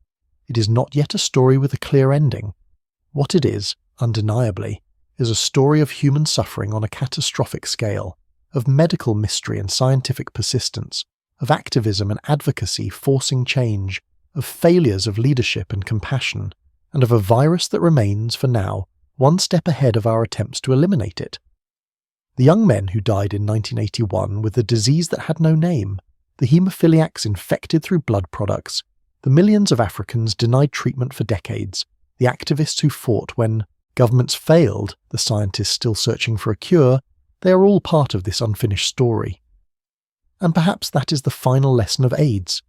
It is not yet a story with a clear ending. What it is, undeniably, is a story of human suffering on a catastrophic scale, of medical mystery and scientific persistence, of activism and advocacy forcing change, of failures of leadership and compassion, and of a virus that remains, for now, one step ahead of our attempts to eliminate it. The young men who died in 1981 with a disease that had no name, the haemophiliacs infected through blood products, the millions of Africans denied treatment for decades, the activists who fought when governments failed, the scientists still searching for a cure, they are all part of this unfinished story. And perhaps that is the final lesson of AIDS,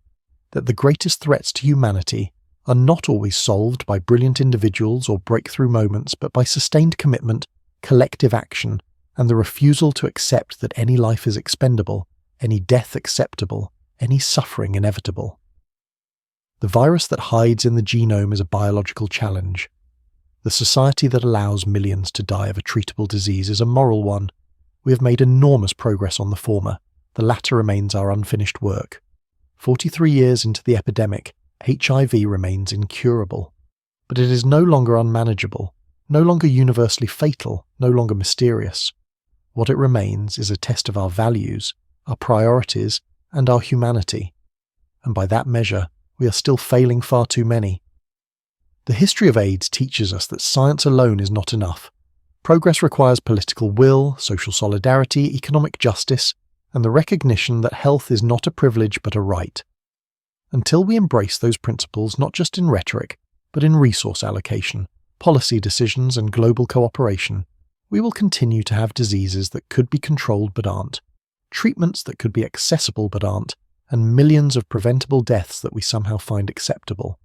that the greatest threats to humanity are not always solved by brilliant individuals or breakthrough moments, but by sustained commitment, collective action, and the refusal to accept that any life is expendable, any death acceptable, any suffering inevitable. The virus that hides in the genome is a biological challenge. The society that allows millions to die of a treatable disease is a moral one. We have made enormous progress on the former. The latter remains our unfinished work. 43 years into the epidemic, HIV remains incurable. But it is no longer unmanageable, no longer universally fatal, no longer mysterious. What it remains is a test of our values, our priorities, and our humanity. And by that measure, we are still failing far too many. The history of AIDS teaches us that science alone is not enough. Progress requires political will, social solidarity, economic justice, and the recognition that health is not a privilege but a right. Until we embrace those principles not just in rhetoric, but in resource allocation, policy decisions, and global cooperation, we will continue to have diseases that could be controlled but aren't, treatments that could be accessible but aren't, and millions of preventable deaths that we somehow find acceptable.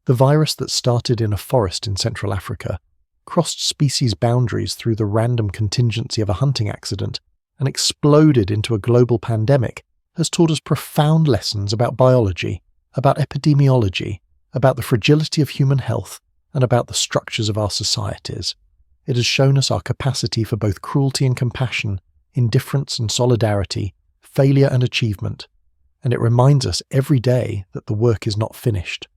The virus that started in a forest in Central Africa, crossed species boundaries through the random contingency of a hunting accident, and exploded into a global pandemic, has taught us profound lessons about biology, about epidemiology, about the fragility of human health, and about the structures of our societies. It has shown us our capacity for both cruelty and compassion, indifference and solidarity, failure and achievement, and it reminds us every day that the work is not finished.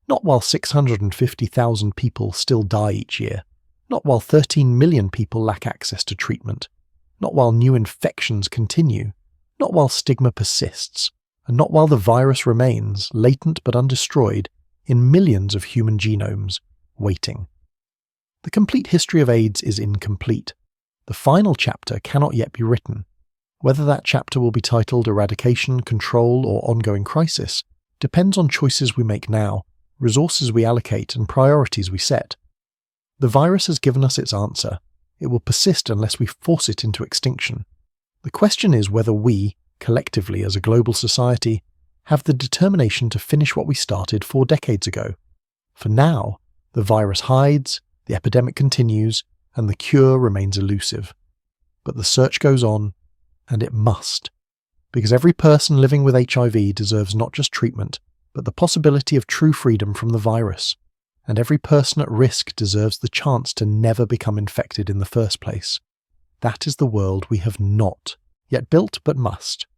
Not while 650,000 people still die each year, not while 13 million people lack access to treatment, not while new infections continue, not while stigma persists, and not while the virus remains, latent but undestroyed, in millions of human genomes, waiting. The complete history of AIDS is incomplete. The final chapter cannot yet be written. Whether that chapter will be titled Eradication, Control, or Ongoing Crisis depends on choices we make now, resources we allocate, and priorities we set. The virus has given us its answer. It will persist unless we force it into extinction. The question is whether we, collectively as a global society, have the determination to finish what we started 4 decades ago. For now, the virus hides, the epidemic continues, and the cure remains elusive. But the search goes on, and it must. Because every person living with HIV deserves not just treatment, but the possibility of true freedom from the virus. And every person at risk deserves the chance to never become infected in the first place. That is the world we have not yet built but must.